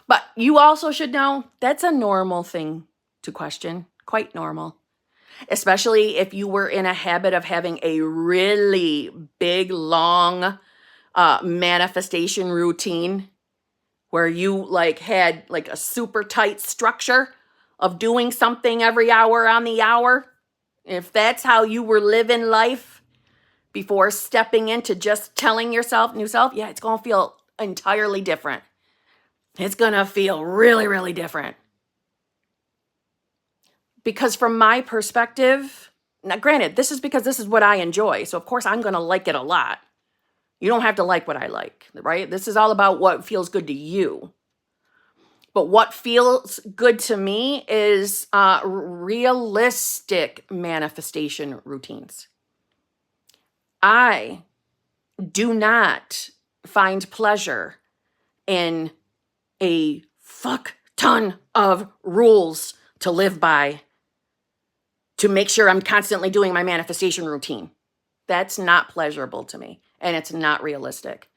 But you also should know that's a normal thing to question, quite normal. Especially if you were in a habit of having a really big, long manifestation routine where you had a super tight structure of doing something every hour on the hour. If that's how you were living life before stepping into just telling yourself new self, yeah, it's going to feel entirely different. It's going to feel really, really different. Because from my perspective, now granted, this is because this is what I enjoy. So of course I'm going to like it a lot. You don't have to like what I like, right? This is all about what feels good to you. But what feels good to me is realistic manifestation routines. I do not find pleasure in a fuck ton of rules to live by to make sure I'm constantly doing my manifestation routine. That's not pleasurable to me, and it's not realistic.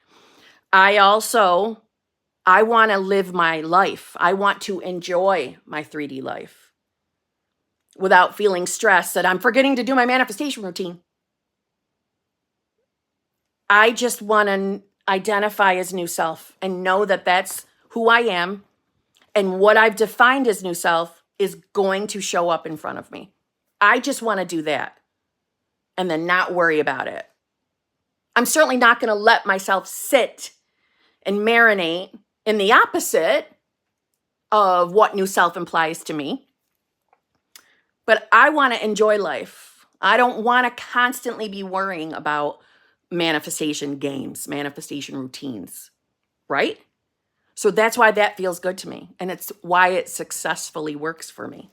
I want to live my life. I want to enjoy my 3D life without feeling stressed that I'm forgetting to do my manifestation routine. I just want to identify as new self and know that that's who I am, and what I've defined as new self is going to show up in front of me. I just want to do that and then not worry about it. I'm certainly not going to let myself sit and marinate in the opposite of what new self implies to me. But I want to enjoy life. I don't want to constantly be worrying about manifestation games, manifestation routines, right? So that's why that feels good to me. And it's why it successfully works for me.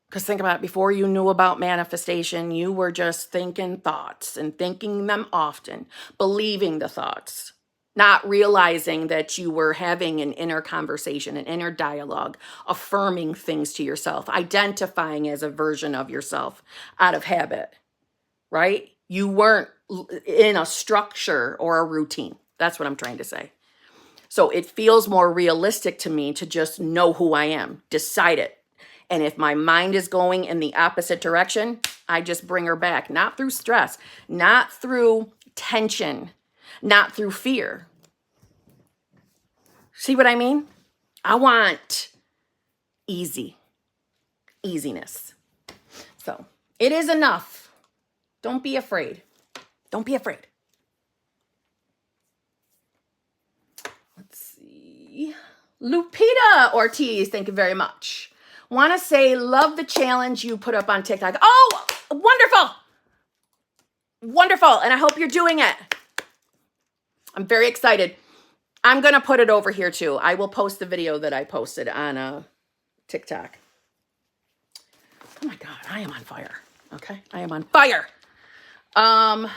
Because think about it, before you knew about manifestation, you were just thinking thoughts and thinking them often, believing the thoughts, not realizing that you were having an inner conversation, an inner dialogue, affirming things to yourself, identifying as a version of yourself out of habit, right? You weren't in a structure or a routine. That's what I'm trying to say. So it feels more realistic to me to just know who I am, decide it. And if my mind is going in the opposite direction, I just bring her back, not through stress, not through tension, not through fear. See what I mean? I want easiness. So it is enough. Don't be afraid. Don't be afraid. Let's see. Lupita Ortiz, thank you very much. Want to say, love the challenge you put up on TikTok. Oh, wonderful. Wonderful. And I hope you're doing it. I'm very excited. I'm going to put it over here too. I will post the video that I posted on TikTok. Oh my God, I am on fire. Okay, I am on fire. And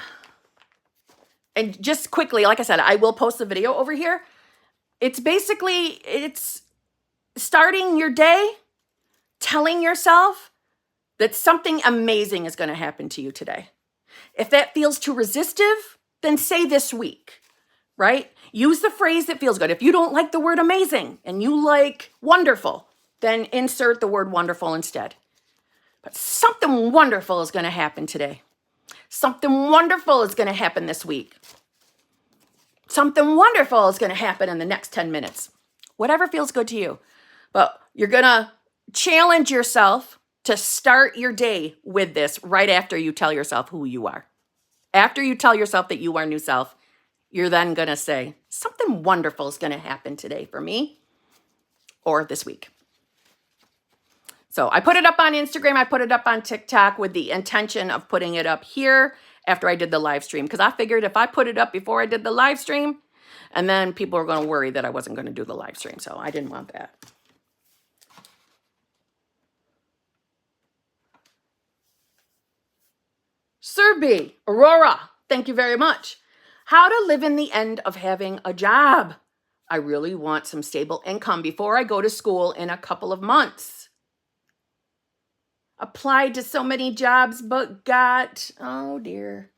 just quickly, like I said, I will post the video over here. It's starting your day telling yourself that something amazing is going to happen to you today. If that feels too resistive, then say this week, right? Use the phrase that feels good. If you don't like the word amazing and you like wonderful, then insert the word wonderful instead. But something wonderful is going to happen today. Something wonderful is going to happen this week. Something wonderful is going to happen in the next 10 minutes. Whatever feels good to you. But you're going to challenge yourself to start your day with this right after you tell yourself who you are. After you tell yourself that you are new self, you're then going to say, something wonderful is going to happen today for me or this week. So I put it up on Instagram. I put it up on TikTok with the intention of putting it up here after I did the live stream. Because I figured if I put it up before I did the live stream, and then people are going to worry that I wasn't going to do the live stream. So I didn't want that. Serbi, Aurora, thank you very much. How to live in the end of having a job. I really want some stable income before I go to school in a couple of months. Applied to so many jobs, but got, oh dear.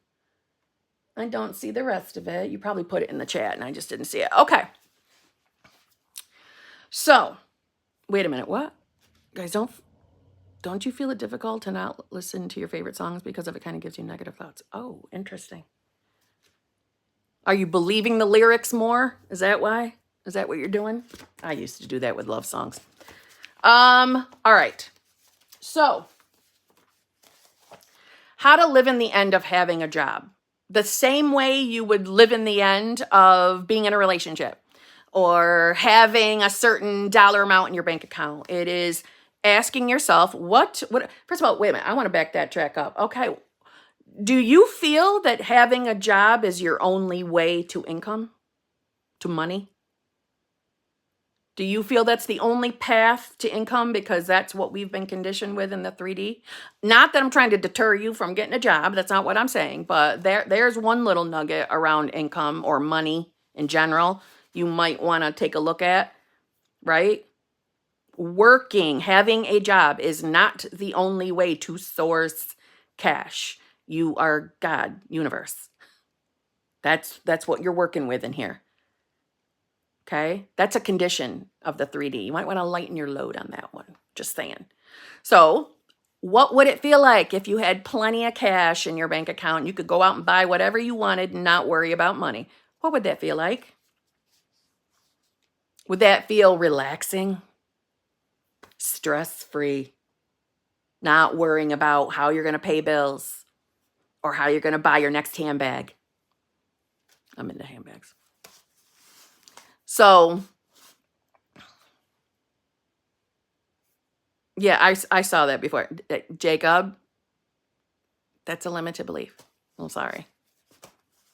I don't see the rest of it. You probably put it in the chat and I just didn't see it. Okay. So, wait a minute. What? Guys, don't you feel it difficult to not listen to your favorite songs because of it kind of gives you negative thoughts? Oh, interesting. Are you believing the lyrics more? Is that why? Is that what you're doing? I used to do that with love songs. All right. So, how to live in the end of having a job. The same way you would live in the end of being in a relationship or having a certain dollar amount in your bank account. It is asking yourself, what, first of all, wait a minute, I want to back that track up. Okay. Do you feel that having a job is your only way to income, to money? Do you feel that's the only path to income because that's what we've been conditioned with in the 3D? Not that I'm trying to deter you from getting a job. That's not what I'm saying. But there's one little nugget around income or money in general you might want to take a look at, right? Working, having a job is not the only way to source cash. You are God, universe. That's what you're working with in here. Okay, that's a condition of the 3D. You might want to lighten your load on that one. Just saying. So, what would it feel like if you had plenty of cash in your bank account and you could go out and buy whatever you wanted and not worry about money? What would that feel like? Would that feel relaxing? Stress-free? Not worrying about how you're going to pay bills or how you're going to buy your next handbag? I'm into handbags. So, yeah, I saw that before. Jacob, that's a limited belief. I'm sorry.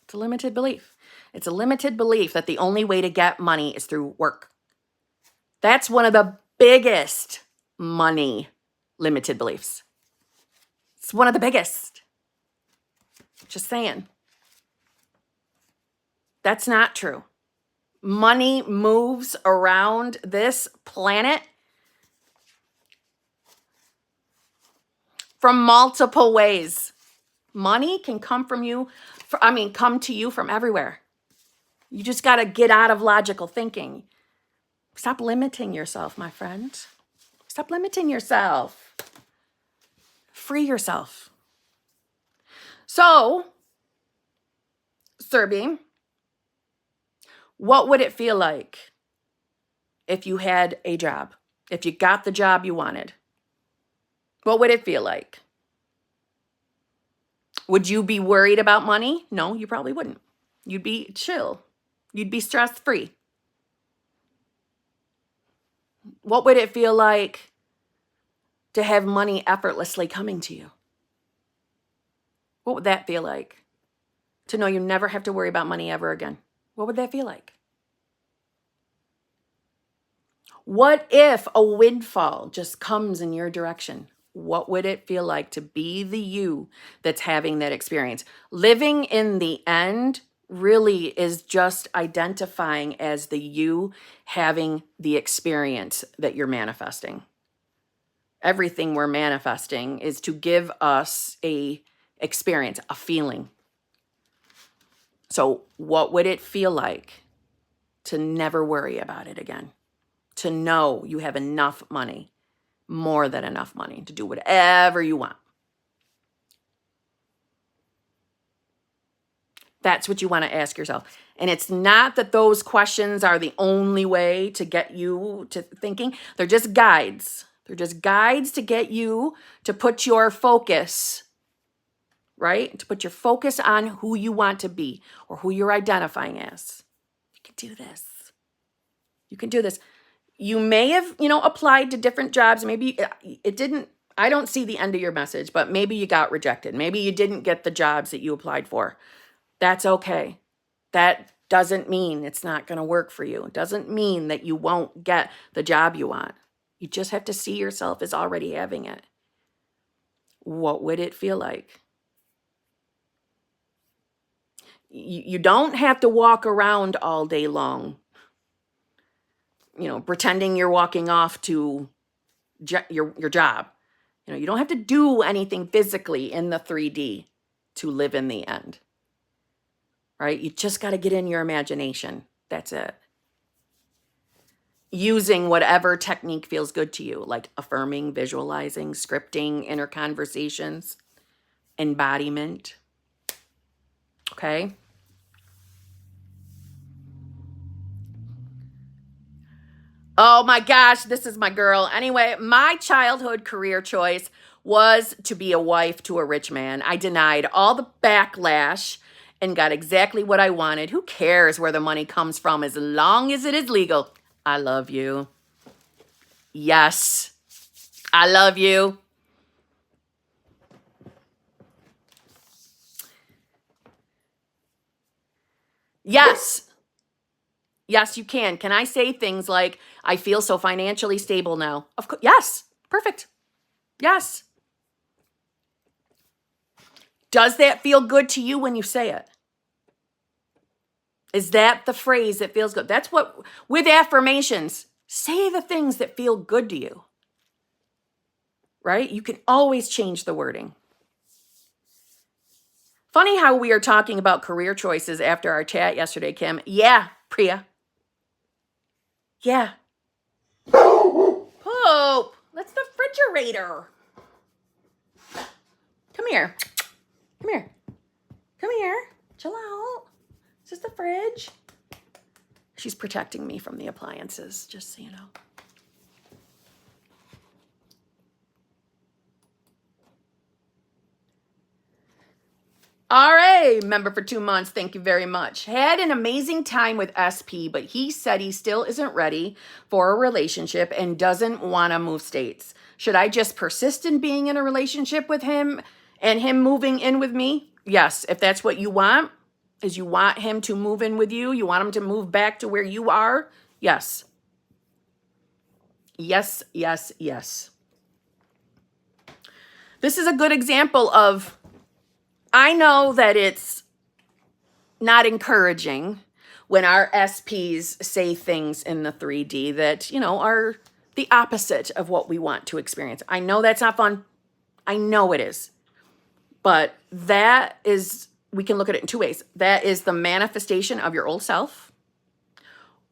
It's a limited belief. It's a limited belief that the only way to get money is through work. That's one of the biggest money limited beliefs. It's one of the biggest. Just saying. That's not true. Money moves around this planet from multiple ways. Money can come from you, come to you from everywhere. You just got to get out of logical thinking. Stop limiting yourself, my friend. Stop limiting yourself. Free yourself. So, Serbi, what would it feel like if you had a job? If you got the job you wanted? What would it feel like? Would you be worried about money? No, you probably wouldn't. You'd be chill. You'd be stress-free. What would it feel like to have money effortlessly coming to you? What would that feel like? To know you never have to worry about money ever again. What would that feel like? What if a windfall just comes in your direction? What would it feel like to be the you that's having that experience? Living in the end really is just identifying as the you having the experience that you're manifesting. Everything we're manifesting is to give us a experience, a feeling. So what would it feel like to never worry about it again? To know you have enough money, more than enough money to do whatever you want. That's what you want to ask yourself. And it's not that those questions are the only way to get you to thinking. They're just guides. They're just guides to get you to put your focus, right? To put your focus on who you want to be or who you're identifying as. You can do this. You can do this. You may have, applied to different jobs. Maybe it didn't, I don't see the end of your message, but maybe you got rejected. Maybe you didn't get the jobs that you applied for. That's okay. That doesn't mean it's not going to work for you. It doesn't mean that you won't get the job you want. You just have to see yourself as already having it. What would it feel like? You don't have to walk around all day long, pretending you're walking off to your job. You don't have to do anything physically in the 3D to live in the end. Right? You just got to get in your imagination. That's it. Using whatever technique feels good to you, like affirming, visualizing, scripting, inner conversations, embodiment. Okay? Oh my gosh, this is my girl. Anyway, my childhood career choice was to be a wife to a rich man. I denied all the backlash and got exactly what I wanted. Who cares where the money comes from as long as it is legal? I love you. Yes, I love you. Yes. Yes, you can. Can I say things like, I feel so financially stable now? Of course. Yes. Perfect. Yes. Does that feel good to you when you say it? Is that the phrase that feels good? That's what, with affirmations, say the things that feel good to you, right? You can always change the wording. Funny how we are talking about career choices after our chat yesterday, Kim. Yeah, Priya. Yeah. Pope, that's the refrigerator. Come here. Come here. Come here. Chill out. Is this the fridge? She's protecting me from the appliances, just so you know. All right, member for 2 months. Thank you very much. Had an amazing time with SP, but he said he still isn't ready for a relationship and doesn't want to move states. Should I just persist in being in a relationship with him and him moving in with me? Yes, if that's what you want, is you want him to move in with you, you want him to move back to where you are? Yes. Yes, yes, yes. This is a good example of, I know that it's not encouraging when our SPs say things in the 3D that, are the opposite of what we want to experience. I know that's not fun. I know it is. But that is, we can look at it in two ways. That is the manifestation of your old self,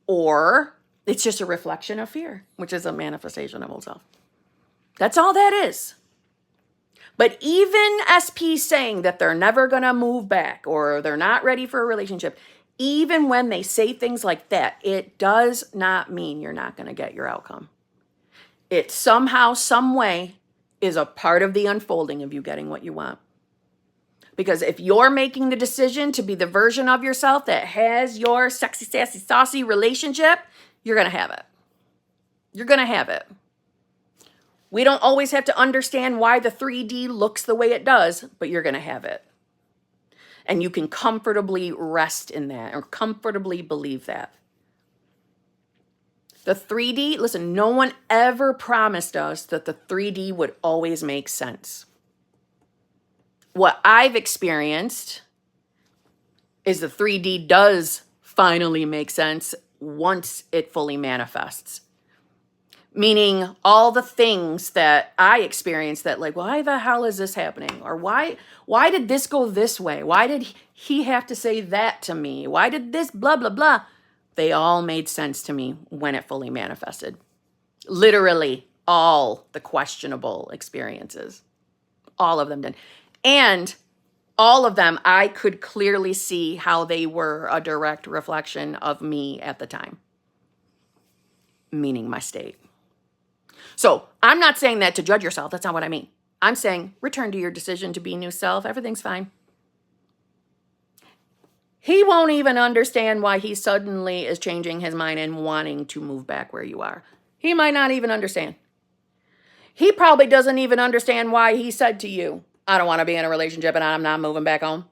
or it's just a reflection of fear, which is a manifestation of old self. That's all that is. But even SP saying that they're never going to move back or they're not ready for a relationship, even when they say things like that, it does not mean you're not going to get your outcome. It somehow, some way is a part of the unfolding of you getting what you want. Because if you're making the decision to be the version of yourself that has your sexy, sassy, saucy relationship, you're going to have it. You're going to have it. We don't always have to understand why the 3D looks the way it does, but you're going to have it. And you can comfortably rest in that or comfortably believe that. The 3D, listen, no one ever promised us that the 3D would always make sense. What I've experienced is the 3D does finally make sense once it fully manifests. Meaning all the things that I experienced that like, why the hell is this happening? Or why did this go this way? Why did he have to say that to me? Why did this blah, blah, blah? They all made sense to me when it fully manifested. Literally all the questionable experiences. All of them did. And all of them, I could clearly see how they were a direct reflection of me at the time. Meaning my state. So I'm not saying that to judge yourself. That's not what I mean. I'm saying return to your decision to be new self. Everything's fine. He won't even understand why he suddenly is changing his mind and wanting to move back where you are. He might not even understand. He probably doesn't even understand why he said to you, I don't want to be in a relationship and I'm not moving back home.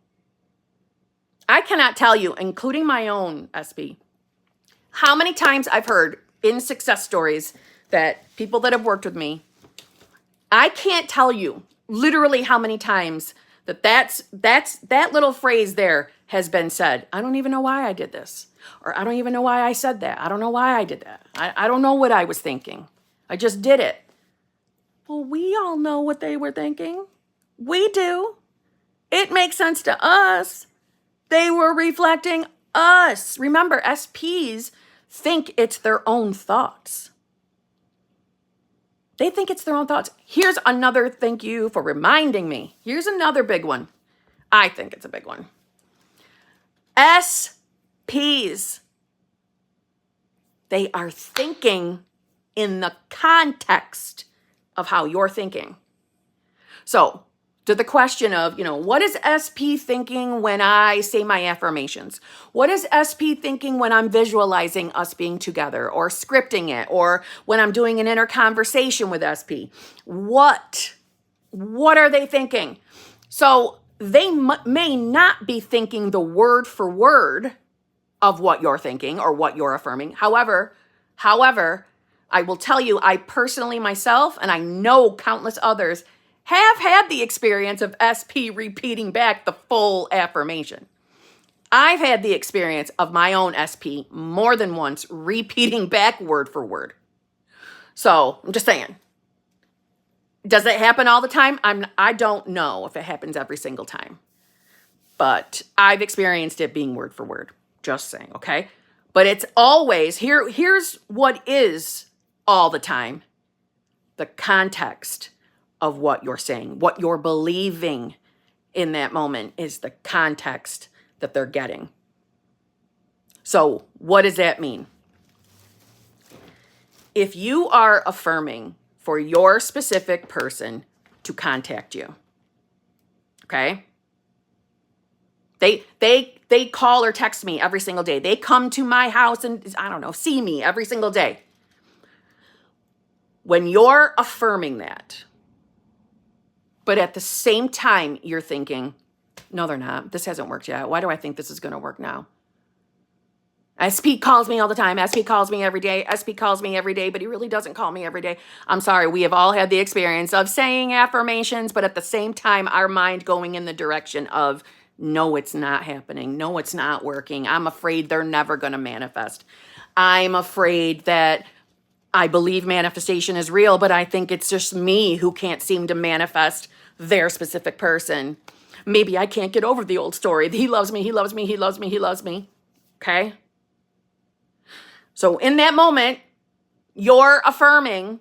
I cannot tell you, including my own SP, how many times I've heard in success stories that people that have worked with me, I can't tell you literally how many times that little phrase there has been said. I don't even know why I did this. Or I don't even know why I said that. I don't know why I did that. I don't know what I was thinking. I just did it. Well, we all know what they were thinking. We do. It makes sense to us. They were reflecting us. Remember, SPs think it's their own thoughts. They think it's their own thoughts. Here's another, thank you for reminding me. Here's another big one. I think it's a big one. SPs They are thinking in the context of how you're thinking. So, to the question of, what is SP thinking when I say my affirmations? What is SP thinking when I'm visualizing us being together or scripting it, or when I'm doing an inner conversation with SP? What are they thinking? So they may not be thinking the word for word of what you're thinking or what you're affirming. However, I will tell you, I personally myself, and I know countless others, have had the experience of SP repeating back the full affirmation. I've had the experience of my own SP more than once repeating back word for word. So I'm just saying, does it happen all the time? I don't know if it happens every single time, but I've experienced it being word for word. Just saying, okay? But it's always, here's what is all the time: the context of what you're saying, what you're believing in that moment is the context that they're getting. So what does that mean? If you are affirming for your specific person to contact you, okay? They call or text me every single day. They come to my house and, see me every single day. When you're affirming that, but at the same time, you're thinking, no, they're not. This hasn't worked yet. Why do I think this is going to work now? SP calls me all the time. SP calls me every day. SP calls me every day, but he really doesn't call me every day. I'm sorry. We have all had the experience of saying affirmations, but at the same time, our mind going in the direction of, no, it's not happening. No, it's not working. I'm afraid they're never going to manifest. I'm afraid that I believe manifestation is real, but I think it's just me who can't seem to manifest their specific person. Maybe I can't get over the old story. He loves me, he loves me, he loves me, he loves me. Okay? So in that moment, you're affirming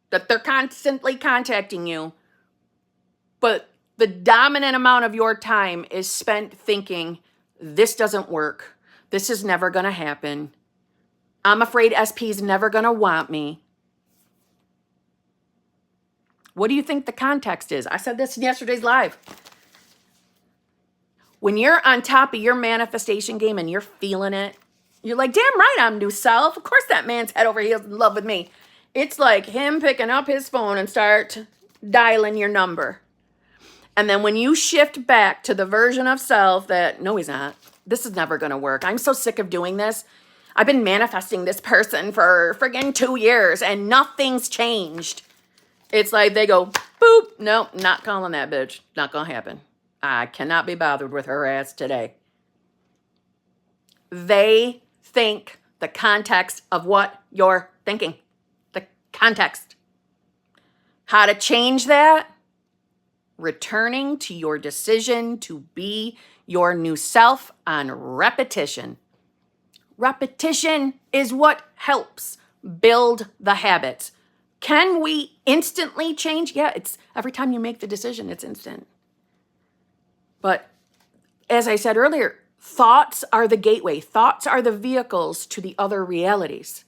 that they're constantly contacting you, but the dominant amount of your time is spent thinking, this doesn't work. This is never going to happen. I'm afraid SP's never going to want me. What do you think the context is? I said this in yesterday's live. When you're on top of your manifestation game and you're feeling it, you're like, damn right, I'm new self. Of course that man's head over heels in love with me. It's like him picking up his phone and start dialing your number. And then when you shift back to the version of self that, no, he's not. This is never going to work. I'm so sick of doing this. I've been manifesting this person for friggin' 2 years and nothing's changed. It's like they go, boop, nope, not calling that bitch. Not going to happen. I cannot be bothered with her ass today. They think the context of what you're thinking. The context. How to change that? Returning to your decision to be your new self on repetition. Repetition is what helps build the habits. Can we instantly change? Yeah, it's every time you make the decision, it's instant. But as I said earlier, thoughts are the gateway. Thoughts are the vehicles to the other realities.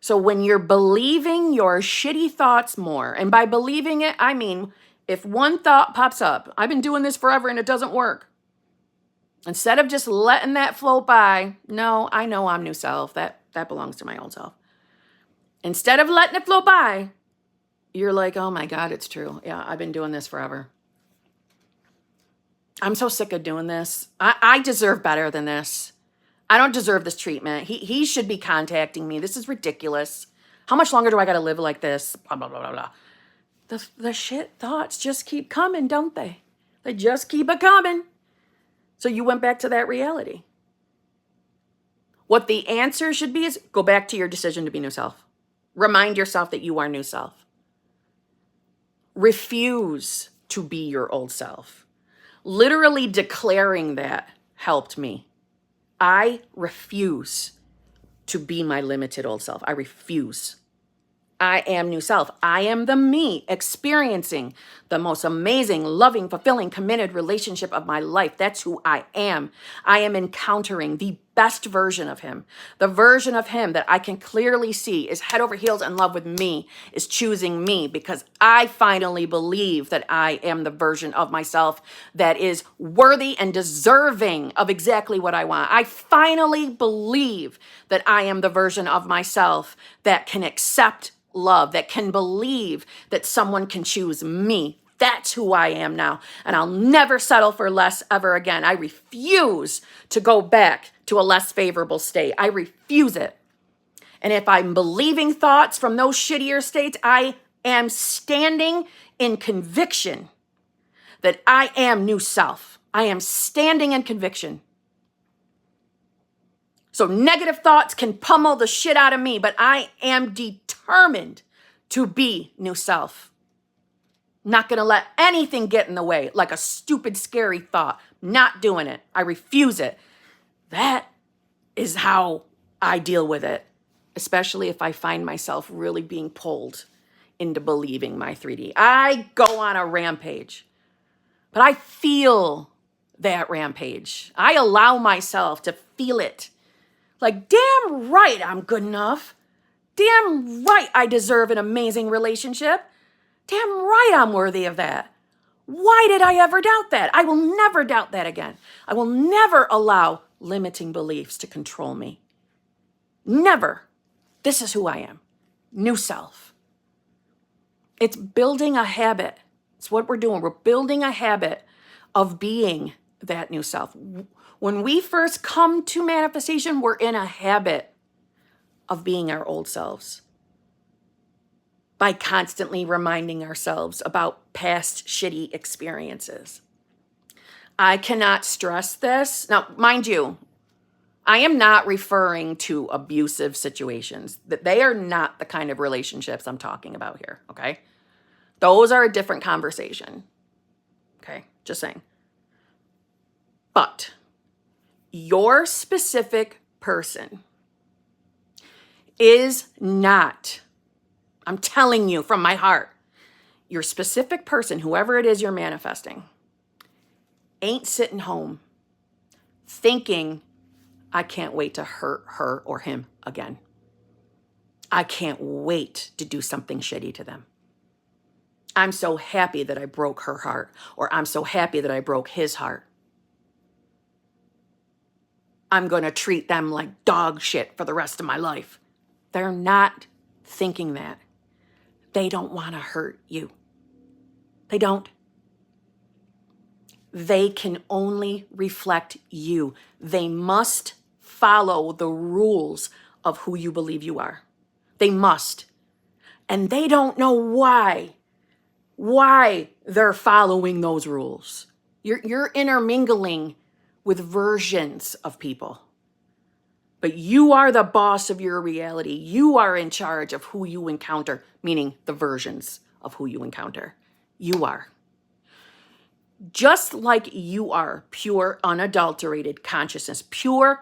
So when you're believing your shitty thoughts more, and by believing it, I mean, if one thought pops up, I've been doing this forever and it doesn't work. Instead of just letting that float by, no, I know I'm new self. That belongs to my old self. Instead of letting it float by, you're like, oh my God, it's true. Yeah, I've been doing this forever. I'm so sick of doing this. I deserve better than this. I don't deserve this treatment. He should be contacting me. This is ridiculous. How much longer do I got to live like this? Blah, blah, blah, blah, blah. The shit thoughts just keep coming, don't they? They just keep a coming. So you went back to that reality. What the answer should be is go back to your decision to be new self. Remind yourself that you are new self. Refuse to be your old self. Literally declaring that helped me. I refuse to be my limited old self. I refuse. I am new self. I am the me experiencing the most amazing, loving, fulfilling, committed relationship of my life. That's who I am. I am encountering the best version of him, the version of him that I can clearly see is head over heels in love with me, is choosing me because I finally believe that I am the version of myself that is worthy and deserving of exactly what I want. I finally believe that I am the version of myself that can accept love, that can believe that someone can choose me. That's who I am now. And I'll never settle for less ever again. I refuse to go back to a less favorable state. I refuse it. And if I'm believing thoughts from those shittier states, I am standing in conviction that I am new self. I am standing in conviction. So negative thoughts can pummel the shit out of me, but I am determined to be new self. Not going to let anything get in the way, like a stupid, scary thought. Not doing it. I refuse it. That is how I deal with it, especially if I find myself really being pulled into believing my 3D. I go on a rampage, but I feel that rampage. I allow myself to feel it. Like, damn right I'm good enough. Damn right I deserve an amazing relationship. Damn right I'm worthy of that. Why did I ever doubt that? I will never doubt that again. I will never allow limiting beliefs to control me. Never. This is who I am. New self. It's building a habit. It's what we're doing. We're building a habit of being that new self. When we first come to manifestation, we're in a habit of being our old selves, by constantly reminding ourselves about past shitty experiences. I cannot stress this. Now, mind you, I am not referring to abusive situations. That they are not the kind of relationships I'm talking about here, okay? Those are a different conversation, okay? Just saying. But your specific person is not, I'm telling you from my heart, your specific person, whoever it is you're manifesting, ain't sitting home thinking, I can't wait to hurt her or him again. I can't wait to do something shitty to them. I'm so happy that I broke her heart, or I'm so happy that I broke his heart. I'm going to treat them like dog shit for the rest of my life. They're not thinking that. They don't want to hurt you. They don't. They can only reflect you. They must follow the rules of who you believe you are. They must. And they don't know why they're following those rules. You're intermingling with versions of people. But you are the boss of your reality. You are in charge of who you encounter, meaning the versions of who you encounter. You are. Just like you are pure, unadulterated consciousness, pure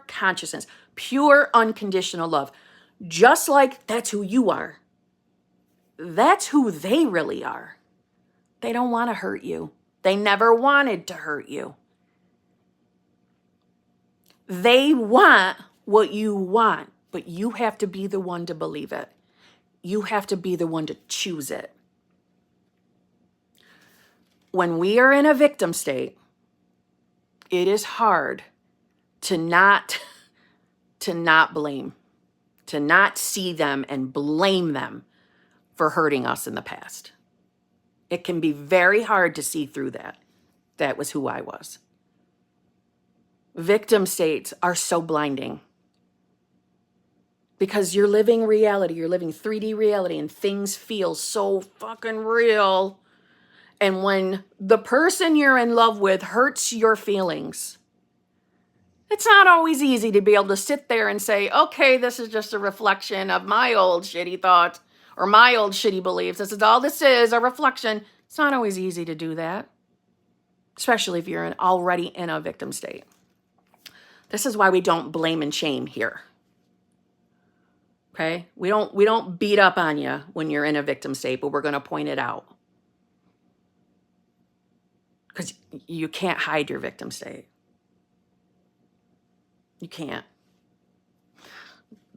unconditional love. Just like that's who you are. That's who they really are. They don't want to hurt you. They never wanted to hurt you. They want what you want, but you have to be the one to believe it. You have to be the one to choose it. When we are in a victim state, it is hard to not blame, to not see them and blame them for hurting us in the past. It can be very hard to see through that. That was who I was. Victim states are so blinding because you're living reality, you're living 3D reality, and things feel so fucking real. And when the person you're in love with hurts your feelings, it's not always easy to be able to sit there and say, okay, this is just a reflection of my old shitty thoughts or my old shitty beliefs. This is all this is, a reflection. It's not always easy to do that, especially if you're already in a victim state. This is why we don't blame and shame here. Okay? We don't beat up on you when you're in a victim state, but we're going to point it out. Because you can't hide your victim state. You can't.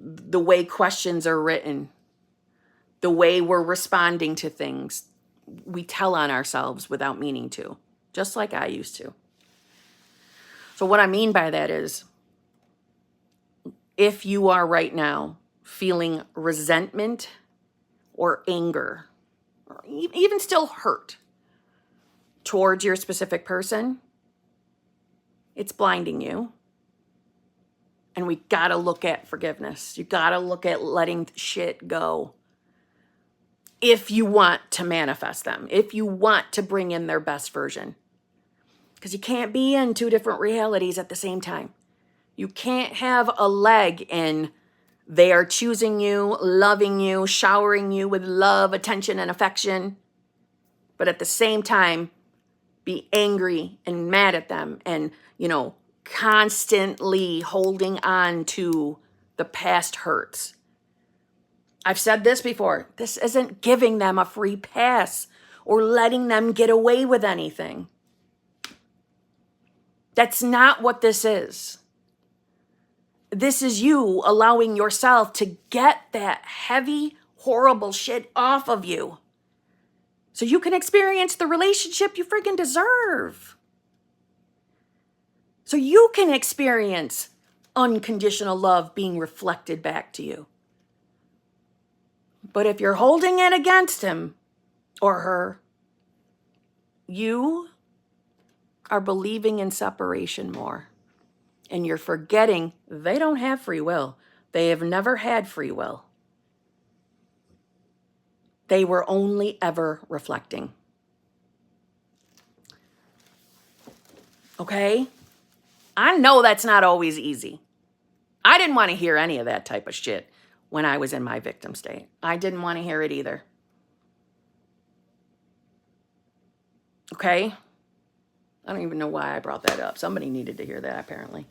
the way questions are written, the way we're responding to things, we tell on ourselves without meaning to, just like I used to. So what I mean by that is, if you are right now feeling resentment or anger, or even still hurt towards your specific person, it's blinding you. And we gotta look at forgiveness. You gotta look at letting shit go. If you want to manifest them, if you want to bring in their best version. Because you can't be in two different realities at the same time. You can't have a leg in they are choosing you, loving you, showering you with love, attention, and affection, but at the same time, be angry and mad at them and, constantly holding on to the past hurts. I've said this before. This isn't giving them a free pass or letting them get away with anything. That's not what this is. This is you allowing yourself to get that heavy, horrible shit off of you so you can experience the relationship you freaking deserve. So you can experience unconditional love being reflected back to you. But if you're holding it against him or her, you are believing in separation more. And you're forgetting they don't have free will. They have never had free will. They were only ever reflecting. Okay? I know that's not always easy. I didn't want to hear any of that type of shit when I was in my victim state. I didn't want to hear it either. Okay? I don't even know why I brought that up. Somebody needed to hear that, apparently.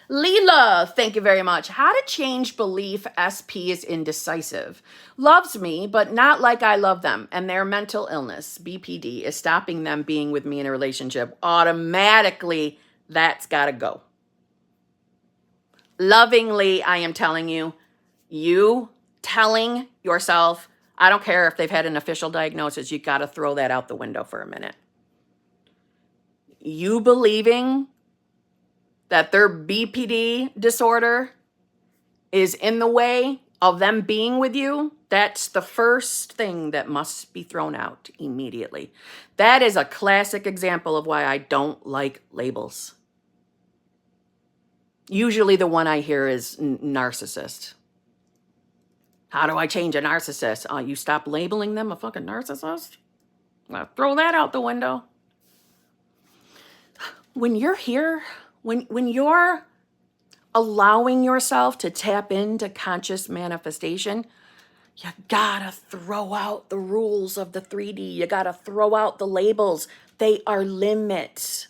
Leela, thank you very much. How to change belief SP is indecisive. Loves me, but not like I love them. And their mental illness, BPD, is stopping them being with me in a relationship. Automatically, that's got to go. Lovingly, I am telling you, telling yourself, I don't care if they've had an official diagnosis, you got to throw that out the window for a minute. You believing that their BPD disorder is in the way of them being with you, that's the first thing that must be thrown out immediately. That is a classic example of why I don't like labels. Usually the one I hear is narcissist. How do I change a narcissist? You stop labeling them a fucking narcissist? Well, throw that out the window. When you're here, when you're allowing yourself to tap into conscious manifestation, you gotta throw out the rules of the 3D. You gotta throw out the labels. They are limits.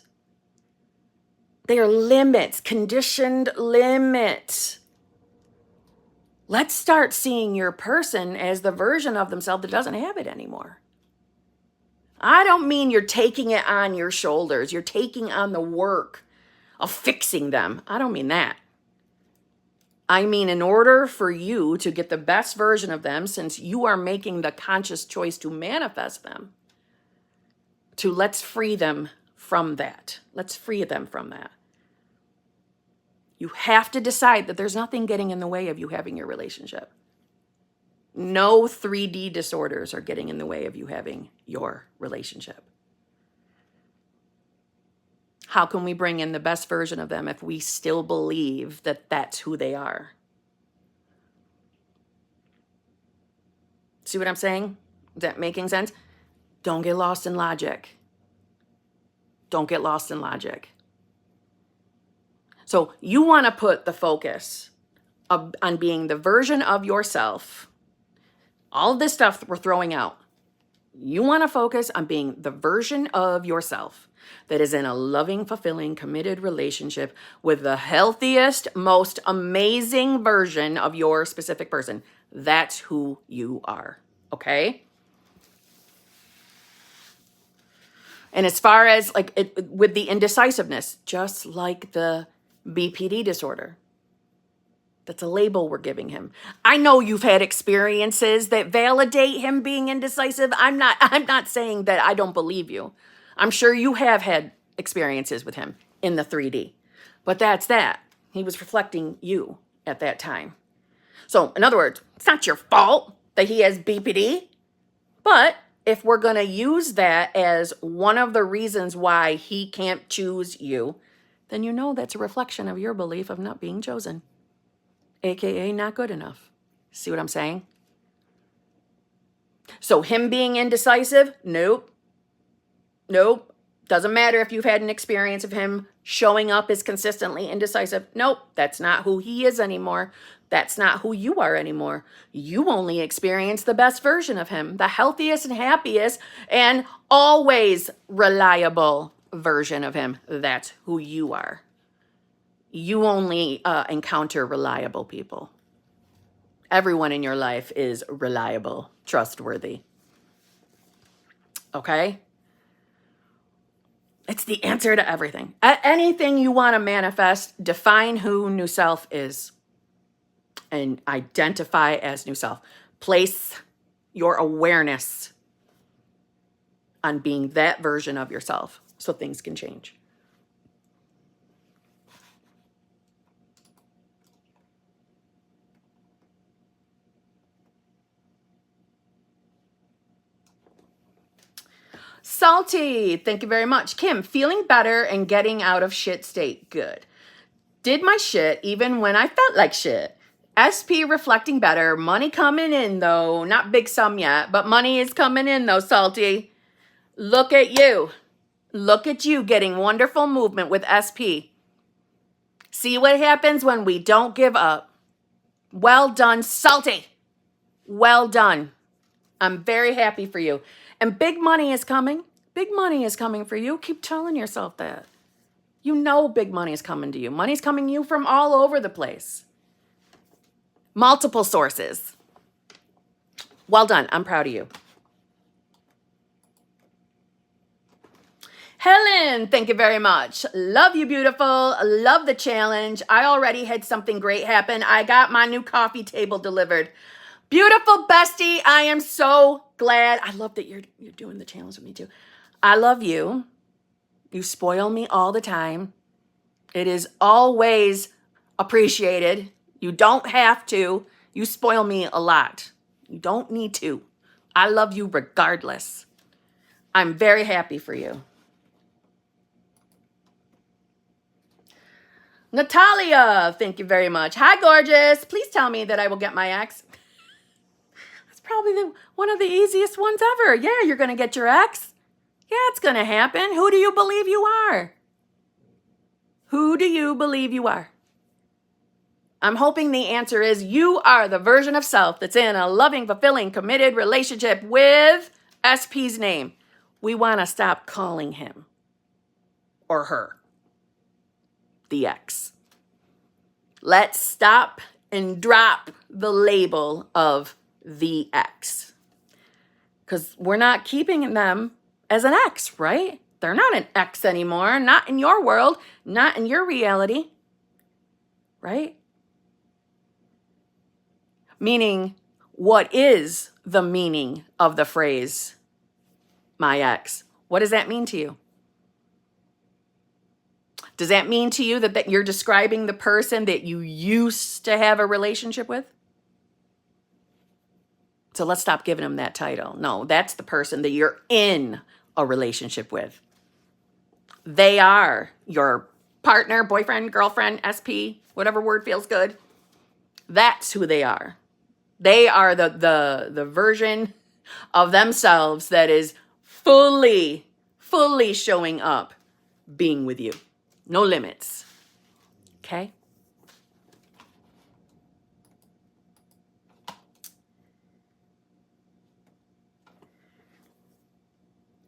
They are limits, conditioned limits. Let's start seeing your person as the version of themselves that doesn't have it anymore. I don't mean you're taking it on your shoulders. You're taking on the work of fixing them. I don't mean that. I mean, in order for you to get the best version of them, since you are making the conscious choice to manifest them, let's free them from that. Let's free them from that. You have to decide that there's nothing getting in the way of you having your relationship. No 3D disorders are getting in the way of you having your relationship. How can we bring in the best version of them if we still believe that that's who they are? See what I'm saying? Is that making sense? Don't get lost in logic. Don't get lost in logic. So you want to put the focus on being the version of yourself. All of this stuff we're throwing out. You want to focus on being the version of yourself that is in a loving, fulfilling, committed relationship with the healthiest, most amazing version of your specific person. That's who you are, okay? And as far as with the indecisiveness, just like the BPD disorder, that's a label we're giving him. I know you've had experiences that validate him being indecisive. I'm not saying that I don't believe you. I'm sure you have had experiences with him in the 3D. But that's that. He was reflecting you at that time. So, in other words, it's not your fault that he has BPD. But if we're going to use that as one of the reasons why he can't choose you, then you know that's a reflection of your belief of not being chosen. AKA not good enough. See what I'm saying? So him being indecisive, nope. Doesn't matter if you've had an experience of him showing up as consistently indecisive. Nope, that's not who he is anymore. That's not who you are anymore. You only experience the best version of him, the healthiest and happiest and always reliable version of him. That's who you are. You only encounter reliable people. Everyone in your life is reliable, trustworthy. Okay? It's the answer to everything. Anything you want to manifest, define who new self is and identify as new self. Place your awareness on being that version of yourself so things can change. Salty, thank you very much. Kim, feeling better and getting out of shit state. Good. Did my shit even when I felt like shit. SP reflecting better. Money coming in though. Not big sum yet, but money is coming in though, Salty. Look at you. Look at you getting wonderful movement with SP. See what happens when we don't give up. Well done, Salty. Well done. I'm very happy for you. And big money is coming. Big money is coming for you. Keep telling yourself that. You know big money is coming to you. Money's coming to you from all over the place. Multiple sources. Well done. I'm proud of you. Helen, thank you very much. Love you, beautiful. Love the challenge. I already had something great happen. I got my new coffee table delivered. Beautiful bestie. I am so glad. I love that you're doing the challenge with me too. I love you. You spoil me all the time. It is always appreciated. You don't have to. You spoil me a lot. You don't need to. I love you regardless. I'm very happy for you. Natalia, thank you very much. Hi, gorgeous. Please tell me that I will get my ex. That's probably one of the easiest ones ever. Yeah, you're going to get your ex. Yeah, it's going to happen. Who do you believe you are? Who do you believe you are? I'm hoping the answer is you are the version of self that's in a loving, fulfilling, committed relationship with SP's name. We want to stop calling him or her the ex. Let's stop and drop the label of the ex. Because we're not keeping them as an ex, right? They're not an ex anymore. Not in your world. Not in your reality. Right? Meaning, what is the meaning of the phrase, my ex? What does that mean to you? Does that mean to you that you're describing the person that you used to have a relationship with? So let's stop giving them that title. No, that's the person that you're in a relationship with. They are your partner, boyfriend, girlfriend, SP, whatever word feels good. That's who they are. They are the version of themselves that is fully showing up, being with you. No limits. Okay?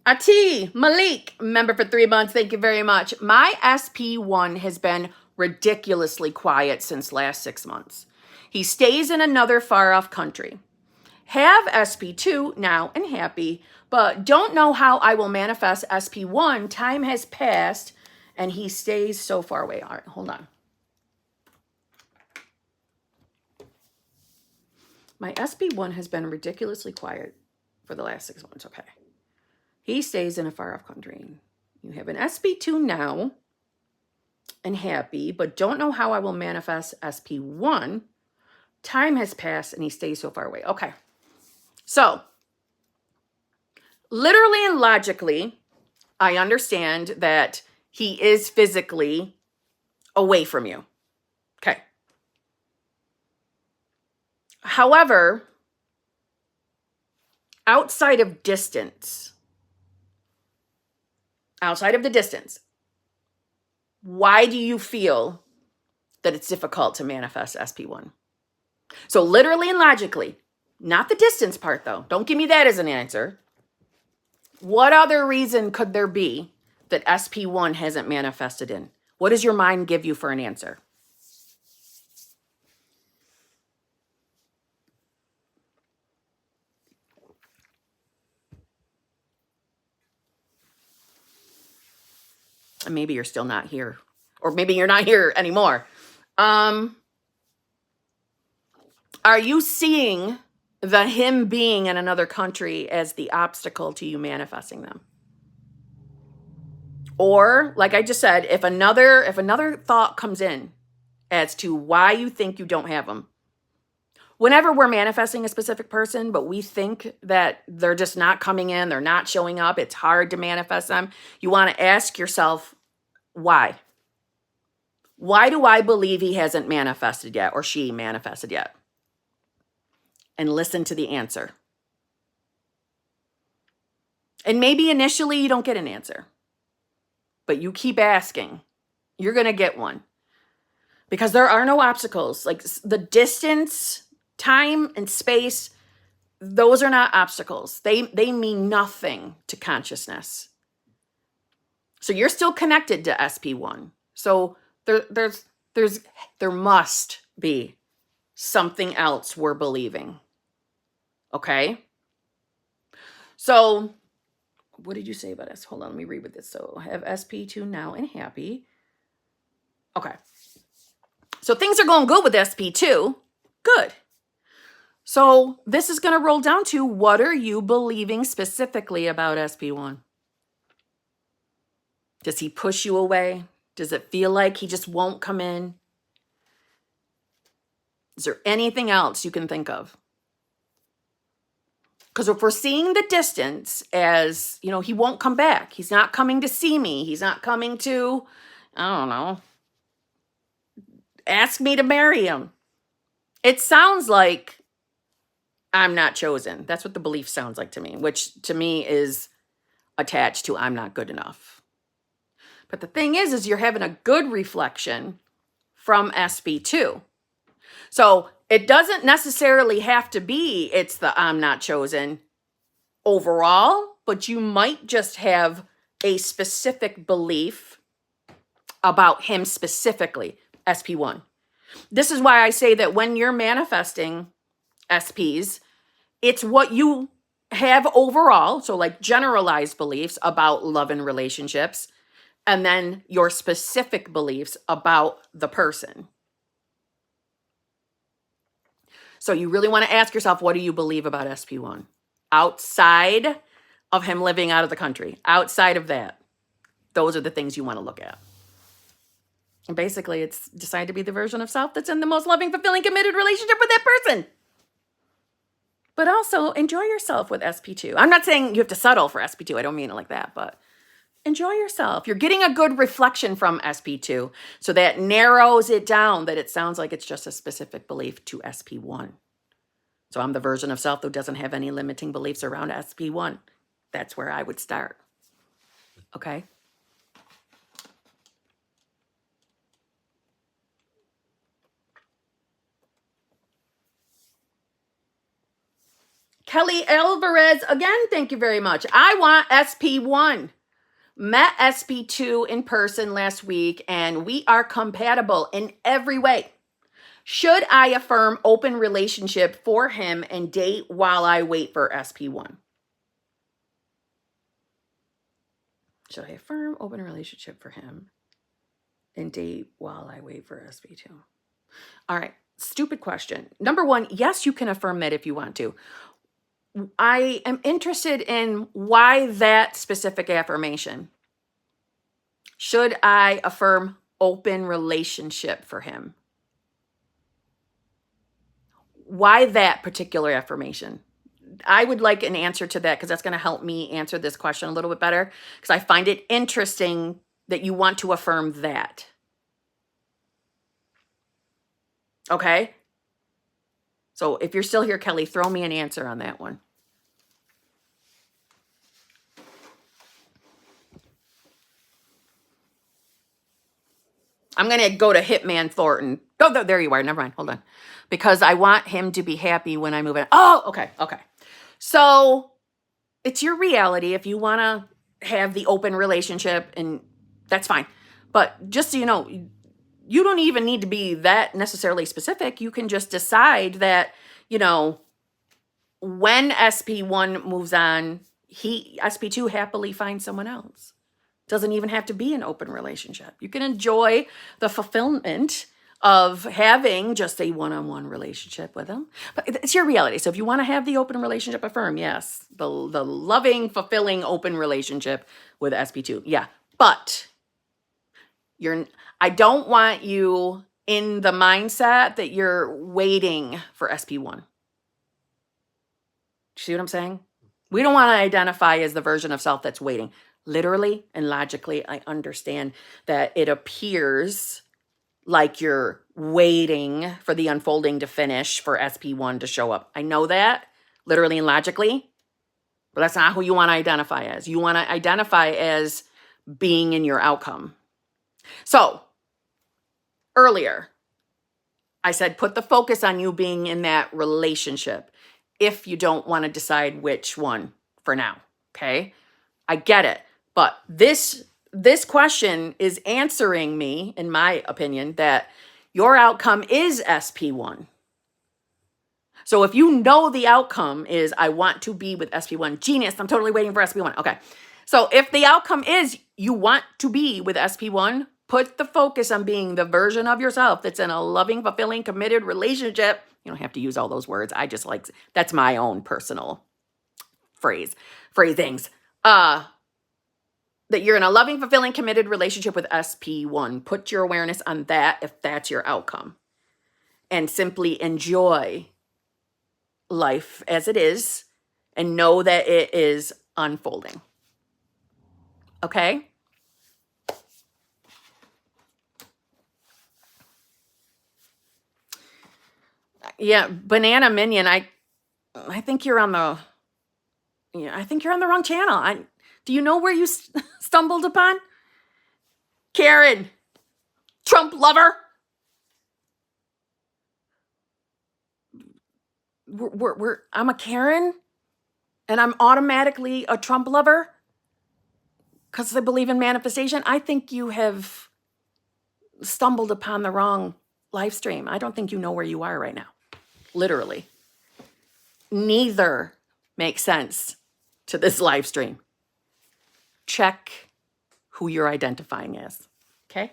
Ati Malik, member for 3 months. Thank you very much. My SP1 has been ridiculously quiet since last 6 months. He stays in another far off country. Have SP2 now and happy, but don't know how I will manifest SP1. Time has passed and he stays so far away. All right, hold on. My SP1 has been ridiculously quiet for the last 6 months. Okay. He stays in a far off country. You have an SP2 now and happy, but don't know how I will manifest SP1. Time has passed and he stays so far away. Okay. So, literally and logically, I understand that he is physically away from you. Okay. However, outside of the distance, why do you feel that it's difficult to manifest SP1? So literally and logically, not the distance part though. Don't give me that as an answer. What other reason could there be that SP1 hasn't manifested in? What does your mind give you for an answer? And maybe you're still not here. Or maybe you're not here anymore. Are you seeing the him being in another country as the obstacle to you manifesting them? Or, like I just said, if another thought comes in as to why you think you don't have them, whenever we're manifesting a specific person, but we think that they're just not coming in, they're not showing up, it's hard to manifest them, you want to ask yourself, why? Why do I believe he hasn't manifested yet or she manifested yet? And listen to the answer. And maybe initially you don't get an answer, but you keep asking, you're going to get one. Because there are no obstacles. Like the distance, time, and space, those are not obstacles. They mean nothing to consciousness. So you're still connected to SP1. So there must be something else we're believing. Okay? So what did you say about us? Hold on, let me read with this. So I have SP2 now and happy. Okay. So things are going good with SP2. Good. So this is going to roll down to, what are you believing specifically about SP1? Does he push you away? Does it feel like he just won't come in? Is there anything else you can think of? Because if we're seeing the distance as, he won't come back. He's not coming to see me. He's not coming to, I don't know, ask me to marry him. It sounds like I'm not chosen. That's what the belief sounds like to me, which to me is attached to I'm not good enough. But the thing is you're having a good reflection from SP2. So it doesn't necessarily have to be it's the I'm not chosen overall, but you might just have a specific belief about him specifically, SP1. This is why I say that when you're manifesting SPs, it's what you have overall, so like generalized beliefs about love and relationships, and then your specific beliefs about the person. So you really want to ask yourself, what do you believe about SP1? Outside of him living out of the country, outside of that, those are the things you want to look at. And basically, it's decide to be the version of self that's in the most loving, fulfilling, committed relationship with that person. But also enjoy yourself with SP2. I'm not saying you have to settle for SP2. I don't mean it like that, but enjoy yourself. You're getting a good reflection from SP2. So that narrows it down, that it sounds like it's just a specific belief to SP1. So I'm the version of self that doesn't have any limiting beliefs around SP1. That's where I would start. Okay? Kelly Alvarez, again, thank you very much. I want SP1. Met SP2 in person last week, and we are compatible in every way. Should I affirm open relationship for him and date while I wait for SP1? Should I affirm open relationship for him and date while I wait for SP2? All right, stupid question. Number one, yes, you can affirm that if you want to. I am interested in why that specific affirmation. Should I affirm open relationship for him? Why that particular affirmation? I would like an answer to that because that's going to help me answer this question a little bit better, because I find it interesting that you want to affirm that. Okay? So if you're still here, Kelly, throw me an answer on that one. I'm going to go to Hitman Thornton. Oh, there you are. Never mind. Hold on. Because I want him to be happy when I move in. Oh, okay. Okay. So it's your reality if you want to have the open relationship, and that's fine. But just so you know, you don't even need to be that necessarily specific. You can just decide that, you know, when SP1 moves on, SP2 happily finds someone else. Doesn't even have to be an open relationship. You can enjoy the fulfillment of having just a one-on-one relationship with them. But it's your reality. So if you want to have the open relationship, affirm, yes. The loving, fulfilling, open relationship with SP2. Yeah. But I don't want you in the mindset that you're waiting for SP1. See what I'm saying? We don't want to identify as the version of self that's waiting. Literally and logically, I understand that it appears like you're waiting for the unfolding to finish for SP1 to show up. I know that, literally and logically, but that's not who you want to identify as. You want to identify as being in your outcome. So, earlier, I said put the focus on you being in that relationship if you don't want to decide which one for now, okay? I get it. But this question is answering me, in my opinion, that your outcome is SP1. So if you know the outcome is I want to be with SP1, genius, I'm totally waiting for SP1. Okay. So if the outcome is you want to be with SP1, put the focus on being the version of yourself that's in a loving, fulfilling, committed relationship. You don't have to use all those words. I just like, that's my own personal phrasings. That you're in a loving, fulfilling, committed relationship with SP1. Put your awareness on that if that's your outcome. And simply enjoy life as it is and know that it is unfolding. Okay? Yeah, Banana Minion, I think you're on the wrong channel. Do you know where you stumbled upon? Karen, Trump lover. I'm a Karen, and I'm automatically a Trump lover because I believe in manifestation. I think you have stumbled upon the wrong live stream. I don't think you know where you are right now. Literally. Neither makes sense to this live stream. Check who you're identifying as. Okay?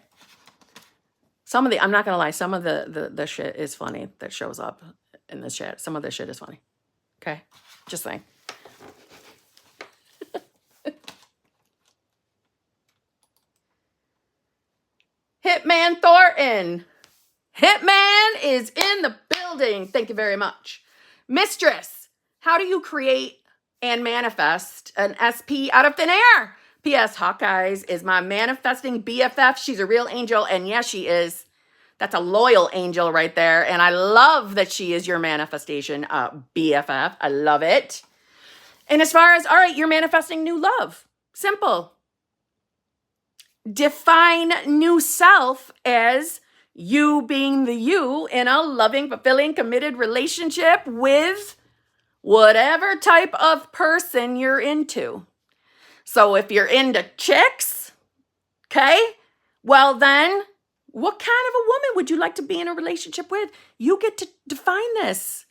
I'm not going to lie, some of the shit is funny that shows up in this chat. Some of this shit is funny. Okay? Just saying. Hitman Thornton. Hitman is in the building. Thank you very much. Mistress, how do you create and manifest an SP out of thin air? P.S. Hawkeyes is my manifesting BFF. She's a real angel, and yes, she is. That's a loyal angel right there, and I love that she is your manifestation BFF. I love it. And as far as, all right, you're manifesting new love. Simple. Define new self as you being the you in a loving, fulfilling, committed relationship with whatever type of person you're into. So if you're into chicks, okay, well then What kind of a woman would you like to be in a relationship with? You get to define this.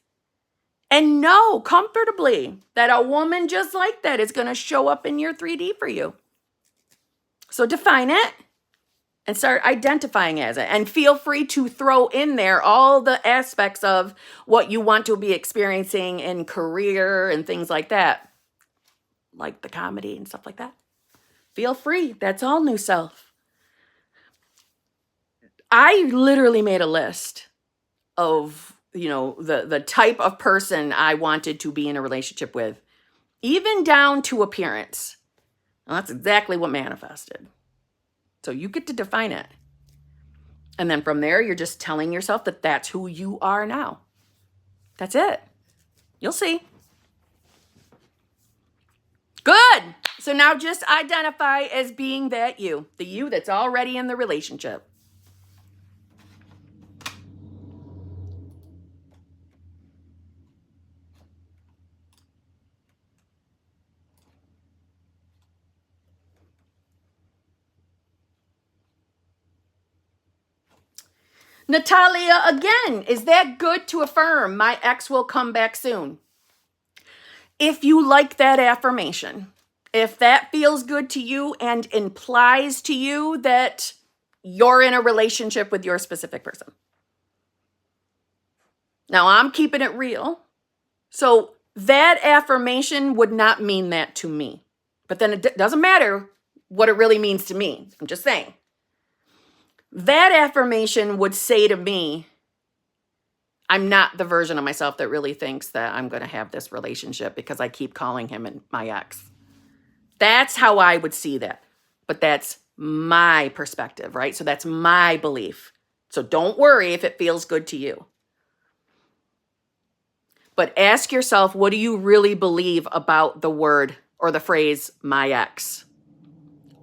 And know comfortably that a woman just like that is going to show up in your 3D for you. So define it and start identifying as it. And feel free to throw in there all the aspects of what you want to be experiencing in career and things like that. Like the comedy and stuff like that. Feel free. That's all new self. I literally made a list of, the type of person I wanted to be in a relationship with, even down to appearance. And that's exactly what manifested. So you get to define it. And then from there, you're just telling yourself that that's who you are now. That's it. You'll see. Good. So now just identify as being that you, the you that's already in the relationship. Natalia, again, is that good to affirm? My ex will come back soon. If you like that affirmation, if that feels good to you and implies to you that you're in a relationship with your specific person. Now, I'm keeping it real. So that affirmation would not mean that to me. But then it doesn't matter what it really means to me. I'm just saying. That affirmation would say to me, I'm not the version of myself that really thinks that I'm going to have this relationship because I keep calling him my ex. That's how I would see that. But that's my perspective, right? So that's my belief. So don't worry if it feels good to you. But ask yourself, what do you really believe about the word or the phrase, my ex?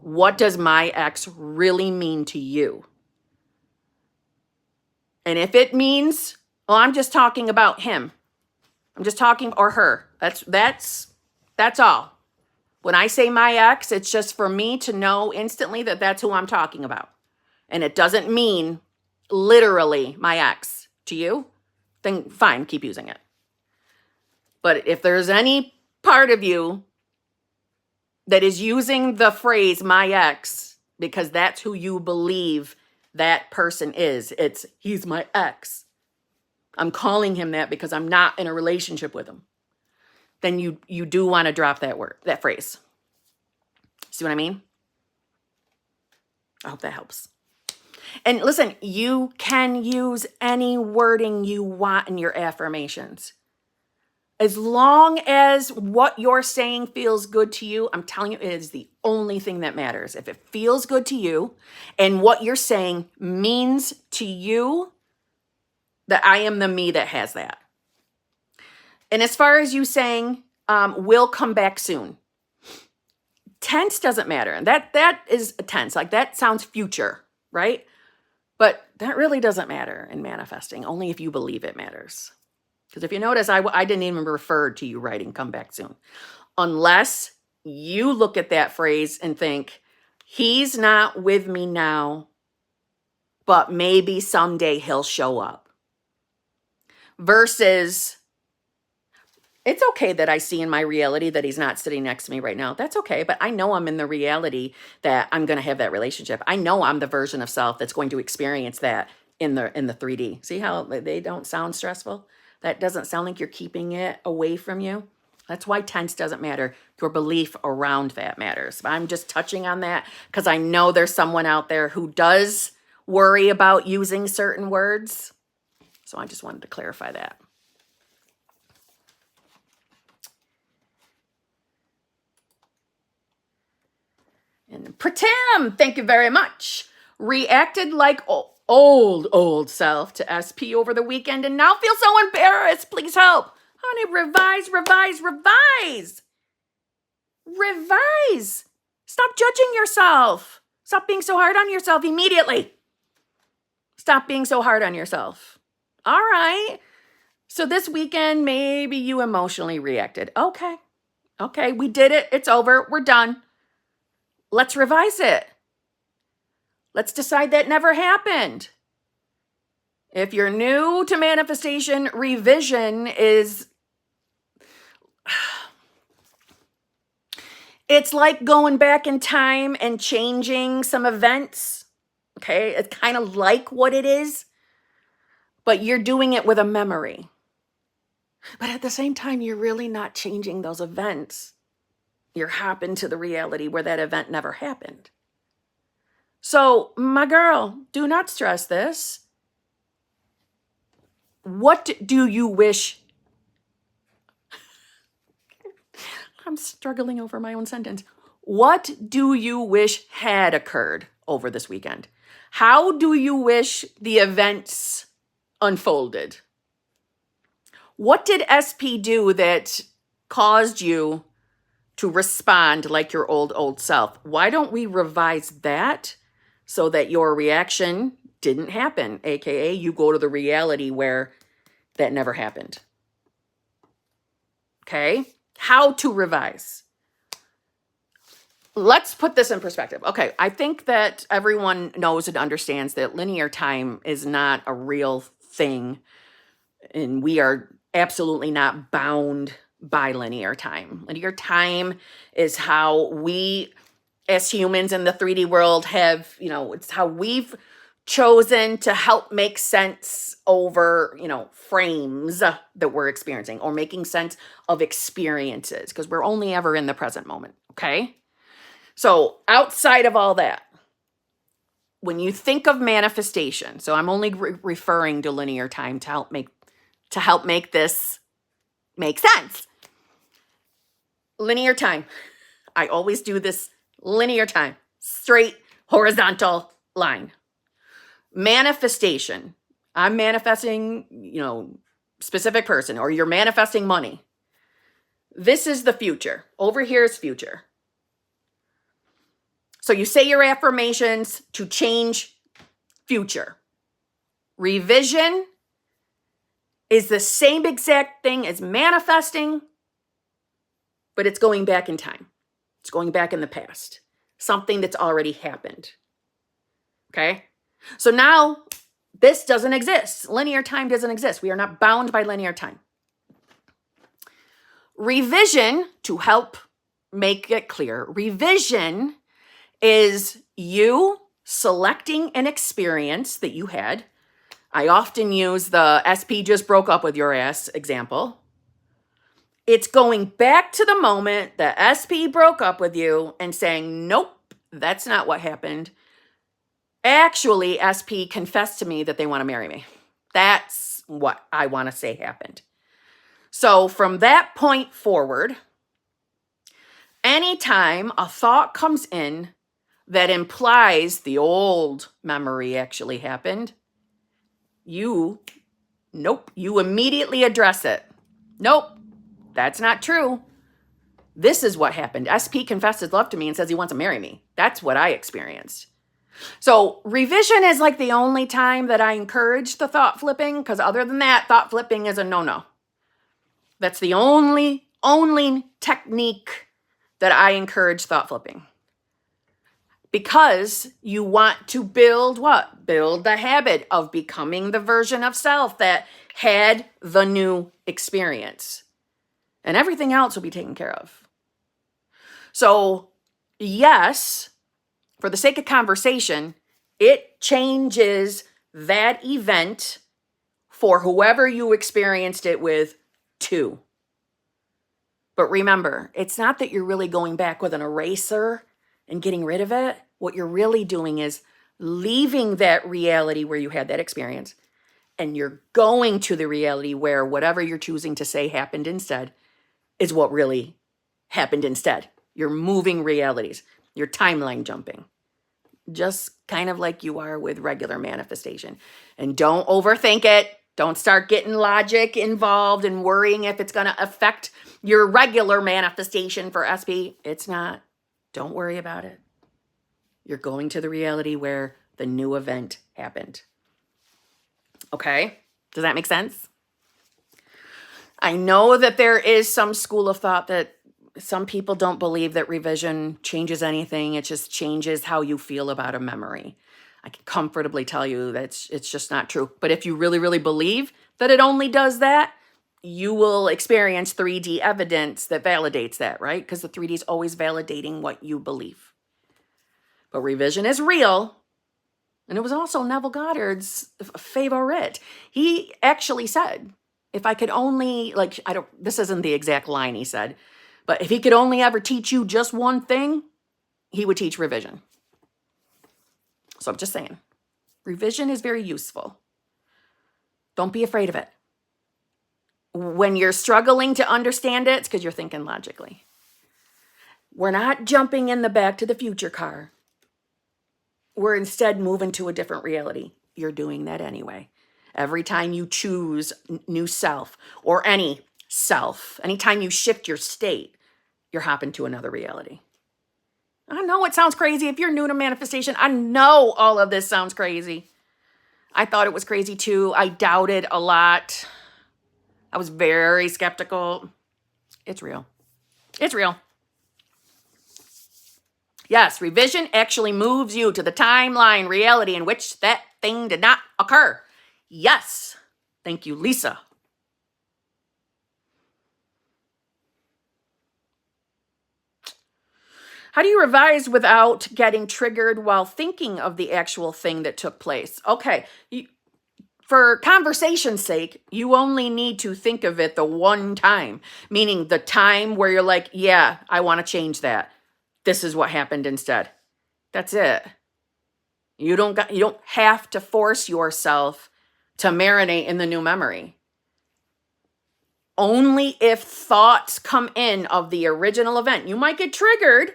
What does my ex really mean to you? And if it means, well, I'm just talking about him. I'm just talking, or her. That's all. When I say my ex, it's just for me to know instantly that that's who I'm talking about. And it doesn't mean literally my ex to you, then fine, keep using it. But if there's any part of you that is using the phrase my ex because that's who you believe that person is, he's my ex. I'm calling him that because I'm not in a relationship with him. Then you do want to drop that phrase. See what I mean? I hope that helps. And listen, you can use any wording you want in your affirmations. As long as what you're saying feels good to you, I'm telling you, it is the only thing that matters. If it feels good to you and what you're saying means to you, that I am the me that has that. And as far as you saying, will come back soon, tense doesn't matter. And that is a tense. Like that sounds future, right? But that really doesn't matter in manifesting, only if you believe it matters. Because if you notice, I didn't even refer to you writing come back soon. Unless you look at that phrase and think, he's not with me now, but maybe someday he'll show up. Versus, it's okay that I see in my reality that he's not sitting next to me right now. That's okay, but I know I'm in the reality that I'm going to have that relationship. I know I'm the version of self that's going to experience that in the 3D. See how they don't sound stressful? That doesn't sound like you're keeping it away from you. That's why tense doesn't matter. Your belief around that matters. I'm just touching on that because I know there's someone out there who does worry about using certain words. So I just wanted to clarify that. And Pratim, thank you very much. Reacted like old self to SP over the weekend and now feel so embarrassed. Please help. Honey, revise. Revise. Stop judging yourself. Stop being so hard on yourself immediately. Stop being so hard on yourself. All right. So this weekend, maybe you emotionally reacted. Okay, we did it. It's over. We're done. Let's revise it. Let's decide that never happened. If you're new to manifestation, revision is, it's like going back in time and changing some events. Okay, it's kind of like what it is, but you're doing it with a memory. But at the same time, you're really not changing those events. You're hopping to the reality where that event never happened. So, my girl, do not stress this. What do you wish? I'm struggling over my own sentence. What do you wish had occurred over this weekend? How do you wish the events unfolded? What did SP do that caused you to respond like your old self? Why don't we revise that so that your reaction didn't happen, aka you go to the reality where that never happened? Okay, how to revise. Let's put this in perspective. Okay, I think that everyone knows and understands that linear time is not a real thing, and we are absolutely not bound by linear time. Linear time is how we as humans in the 3D world have, it's how we've chosen to help make sense over, frames that we're experiencing, or making sense of experiences, because we're only ever in the present moment, okay? So outside of all that, when you think of manifestation, so I'm only referring to linear time to help make this make sense. Linear time. I always do this linear time, straight horizontal line. Manifestation. I'm manifesting, specific person, or you're manifesting money. This is the future. Over here is future. So you say your affirmations to change future. Revision is the same exact thing as manifesting, but it's going back in time. It's going back in the past. Something that's already happened. Okay? So now this doesn't exist. Linear time doesn't exist. We are not bound by linear time. Revision, to help make it clear, revision is you selecting an experience that you had. I often use the SP just broke up with your ass example. It's going back to the moment that SP broke up with you and saying, nope, that's not what happened. Actually, SP confessed to me that they want to marry me. That's what I want to say happened. So from that point forward, anytime a thought comes in that implies the old memory actually happened, you immediately address it. Nope, that's not true. This is what happened. SP confessed his love to me and says he wants to marry me. That's what I experienced. So revision is like the only time that I encourage the thought flipping, because other than that, thought flipping is a no-no. That's the only technique that I encourage thought flipping. Because you want to build what? Build the habit of becoming the version of self that had the new experience. And everything else will be taken care of. So, yes, for the sake of conversation, it changes that event for whoever you experienced it with too. But remember, it's not that you're really going back with an eraser and getting rid of it. What you're really doing is leaving that reality where you had that experience, and you're going to the reality where whatever you're choosing to say happened instead is what really happened instead. You're moving realities. You're timeline jumping. Just kind of like you are with regular manifestation. And don't overthink it. Don't start getting logic involved and worrying if it's going to affect your regular manifestation for SP. It's not. Don't worry about it. You're going to the reality where the new event happened. Okay? Does that make sense? I know that there is some school of thought that some people don't believe that revision changes anything. It just changes how you feel about a memory. I can comfortably tell you that it's just not true. But if you really, really believe that it only does that, you will experience 3D evidence that validates that, right? Because the 3D is always validating what you believe. But revision is real. And it was also Neville Goddard's favorite. He actually said, if I could only, this isn't the exact line he said, but if he could only ever teach you just one thing, he would teach revision. So I'm just saying, revision is very useful. Don't be afraid of it. When you're struggling to understand it, it's because you're thinking logically. We're not jumping in the Back to the Future car. We're instead moving to a different reality. You're doing that anyway. Every time you choose new self or any self, anytime you shift your state, you're hopping to another reality. I know it sounds crazy. If you're new to manifestation, I know all of this sounds crazy. I thought it was crazy too. I doubted a lot. I was very skeptical. It's real. It's real. Yes, revision actually moves you to the timeline reality in which that thing did not occur. Yes. Thank you, Lisa. How do you revise without getting triggered while thinking of the actual thing that took place? Okay, for conversation's sake, you only need to think of it the one time, meaning the time where you're like, yeah, I want to change that. This is what happened instead. That's it. You don't have to force yourself to marinate in the new memory. Only if thoughts come in of the original event. You might get triggered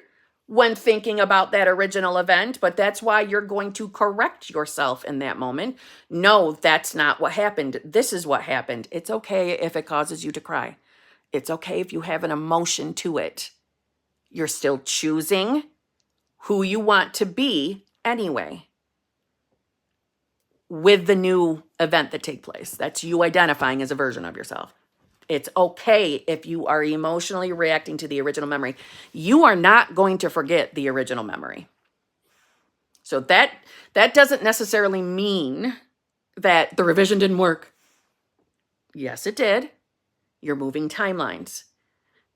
when thinking about that original event, but that's why you're going to correct yourself in that moment. No, that's not what happened. This is what happened. It's okay if it causes you to cry. It's okay if you have an emotion to it. You're still choosing who you want to be anyway with the new event that takes place. That's you identifying as a version of yourself. It's okay if you are emotionally reacting to the original memory. You are not going to forget the original memory. So that doesn't necessarily mean that the revision didn't work. Yes, it did. You're moving timelines.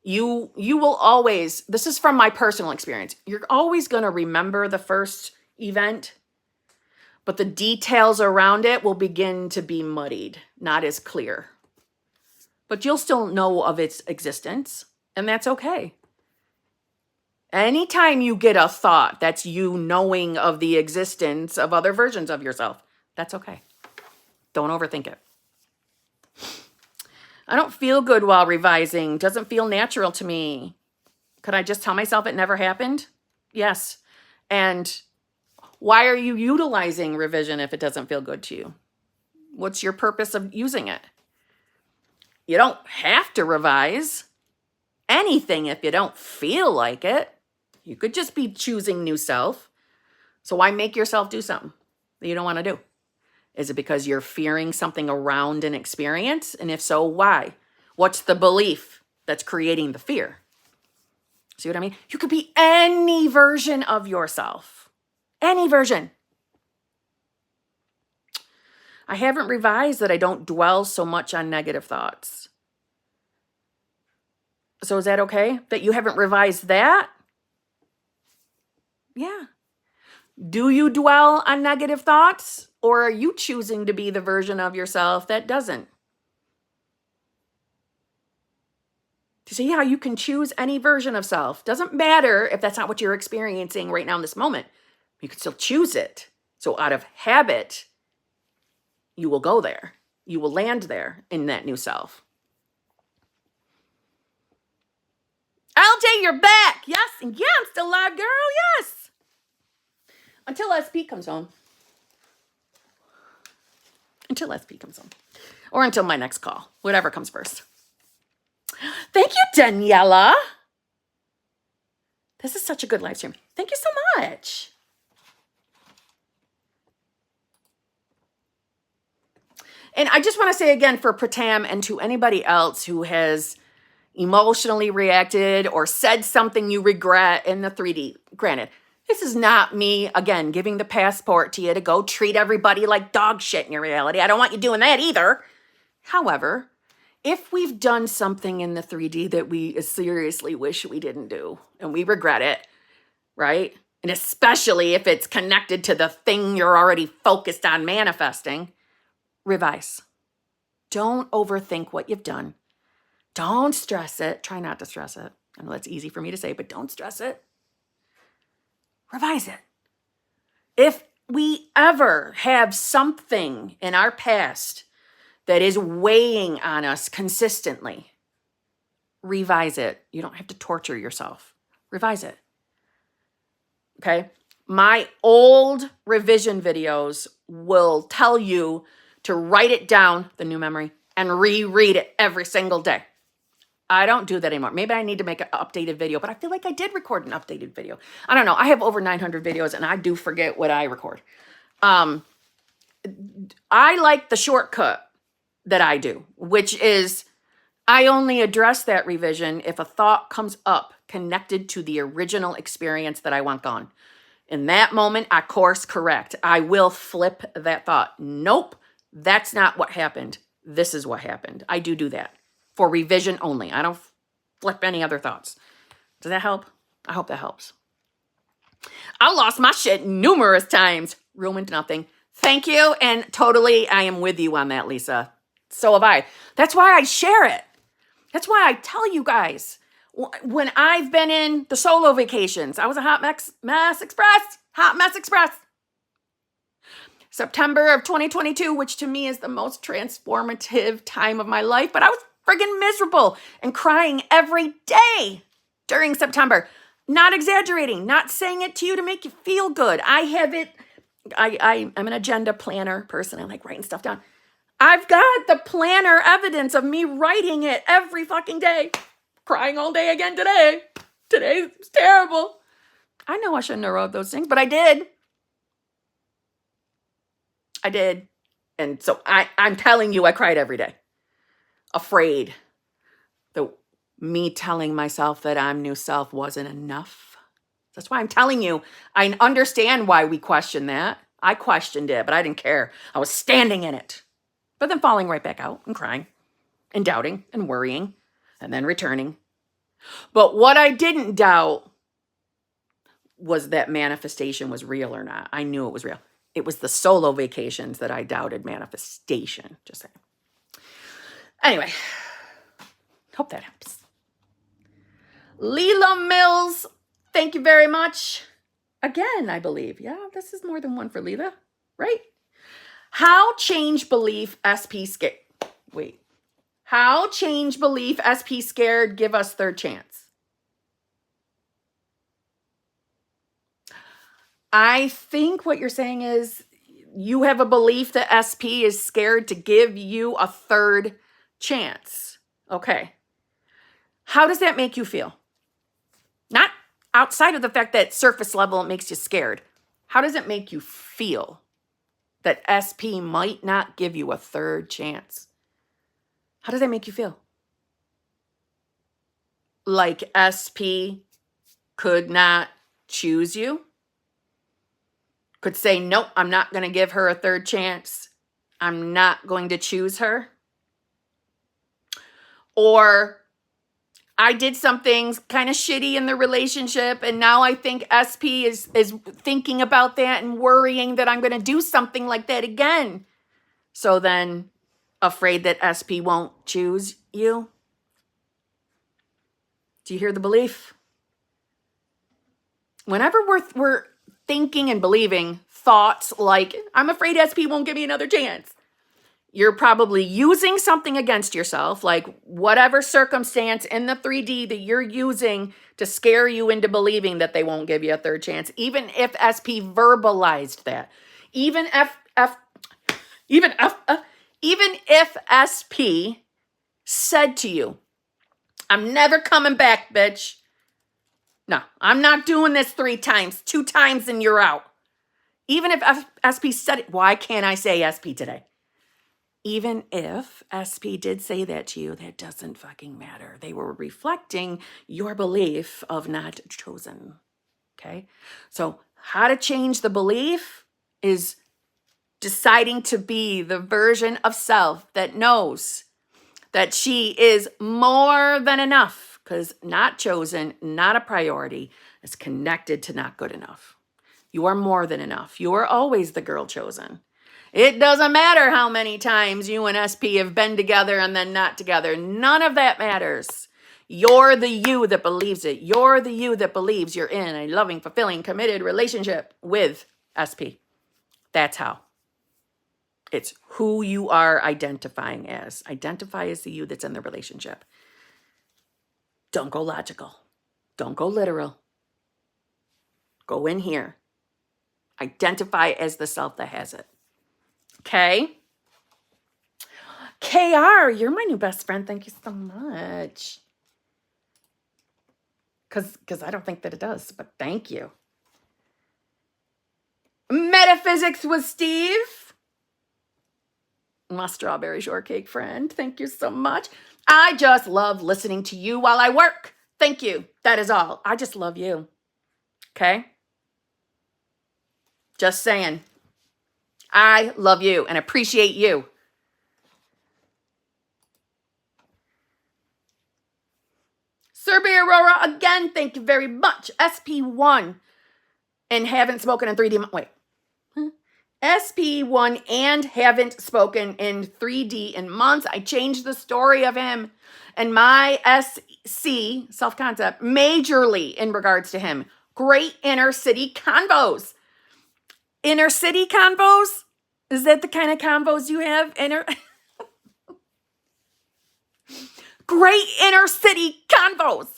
You will always, this is from my personal experience, you're always going to remember the first event, but the details around it will begin to be muddied, not as clear. But you'll still know of its existence, and that's okay. Anytime you get a thought, that's you knowing of the existence of other versions of yourself. That's okay. Don't overthink it. I don't feel good while revising. Doesn't feel natural to me. Could I just tell myself it never happened? Yes. And why are you utilizing revision if it doesn't feel good to you? What's your purpose of using it? You don't have to revise anything if you don't feel like it. You could just be choosing new self. So why make yourself do something that you don't want to do? Is it because you're fearing something around an experience? And if so, why? What's the belief that's creating the fear? See what I mean? You could be any version of yourself. Any version. I haven't revised that I don't dwell so much on negative thoughts. So is that okay? That you haven't revised that? Yeah. Do you dwell on negative thoughts? Or are you choosing to be the version of yourself that doesn't? To see how you can choose any version of self. Doesn't matter if that's not what you're experiencing right now in this moment. You can still choose it. So out of habit, you will go there. You will land there in that new self. LJ, you're back. Yes. And yeah, I'm still alive, girl. Yes. Until SP comes home. Until SP comes home. Or until my next call. Whatever comes first. Thank you, Daniela. This is such a good live stream. Thank you so much. And I just want to say again for Pratam and to anybody else who has emotionally reacted or said something you regret in the 3D. Granted, This is not me, again, giving the passport to you to go treat everybody like dog shit in your reality. I don't want you doing that either. However, if we've done something in the 3D that we seriously wish we didn't do and we regret it, right? And especially if it's connected to the thing you're already focused on manifesting, revise. Don't overthink what you've done. Don't stress it. Try not to stress it. I know that's easy for me to say, but don't stress it. Revise it. If we ever have something in our past that is weighing on us consistently, revise it. You don't have to torture yourself. Revise it. Okay? My old revision videos will tell you to write it down, the new memory, and reread it every single day. I don't do that anymore. Maybe I need to make an updated video, but I feel like I did record an updated video. I don't know. I have over 900 videos and I do forget what I record. I like the shortcut that I do, which is I only address that revision if a thought comes up connected to the original experience that I want gone. In that moment, I course correct. I will flip that thought. Nope, that's not what happened. This is what happened. I do that for revision only. I don't flip any other thoughts. Does that help? I hope that helps. I lost my shit numerous times. Ruined nothing. Thank you. And totally, I am with you on that, Lisa. So have I. That's why I share it. That's why I tell you guys. When I've been in the solo vacations, I was a hot mess express. September of 2022, which to me is the most transformative time of my life, but I was friggin' miserable and crying every day during September. Not exaggerating, not saying it to you to make you feel good. I have it. I'm an agenda planner person. I like writing stuff down. I've got the planner evidence of me writing it every fucking day. Crying all day again today. Today's terrible. I know I shouldn't have wrote those things, but I did. And so I'm telling you, I cried every day. Afraid that me telling myself that I'm new self wasn't enough. That's why I'm telling you, I understand why we question that. I questioned it, but I didn't care. I was standing in it. But then falling right back out and crying and doubting and worrying and then returning. But what I didn't doubt was that manifestation was real or not. I knew it was real. It was the solo vacations that I doubted manifestation. Just saying. Anyway, hope that helps. Leela Mills, thank you very much. Again, I believe. Yeah, this is more than one for Leela, right? How change belief SP scared. Wait. How change belief SP scared give us third chance? I think what you're saying is you have a belief that SP is scared to give you a third chance. Okay. How does that make you feel? Not outside of the fact that surface level it makes you scared. How does it make you feel that SP might not give you a third chance? How does that make you feel? Like SP could not choose you? Could say, nope, I'm not going to give her a third chance. I'm not going to choose her. Or I did something kind of shitty in the relationship and now I think SP is thinking about that and worrying that I'm going to do something like that again. So then afraid that SP won't choose you. Do you hear the belief? Whenever we're thinking and believing thoughts like, I'm afraid SP won't give me another chance, you're probably using something against yourself, like whatever circumstance in the 3D that you're using to scare you into believing that they won't give you a third chance, even if SP verbalized that. Even if SP said to you, I'm never coming back, bitch. No, I'm not doing this 3 times, 2 times and you're out. Even if SP said it, why can't I say SP today? Even if SP did say that to you, that doesn't fucking matter. They were reflecting your belief of not chosen. Okay? So how to change the belief is deciding to be the version of self that knows that she is more than enough, because not chosen, not a priority, is connected to not good enough. You are more than enough. You are always the girl chosen. It doesn't matter how many times you and SP have been together and then not together. None of that matters. You're the you that believes it. You're the you that believes you're in a loving, fulfilling, committed relationship with SP. That's how. It's who you are identifying as. Identify as the you that's in the relationship. Don't go logical. Don't go literal. Go in here. Identify as the self that has it. Okay? KR, you're my new best friend. Thank you so much. Because I don't think that it does, but thank you. Metaphysics with Steve. My strawberry shortcake friend. Thank you so much. I just love listening to you while I work. Thank you. That is all. I just love you. Okay? Just saying. I love you and appreciate you. Serbia Aurora, again, thank you very much. SP1 and haven't spoken in 3D. Wait. SP1 and haven't spoken in 3D in months. I changed the story of him and my SC, self-concept, majorly in regards to him. Great inner city convos. Inner city convos? Is that the kind of convos you have? Great inner city convos.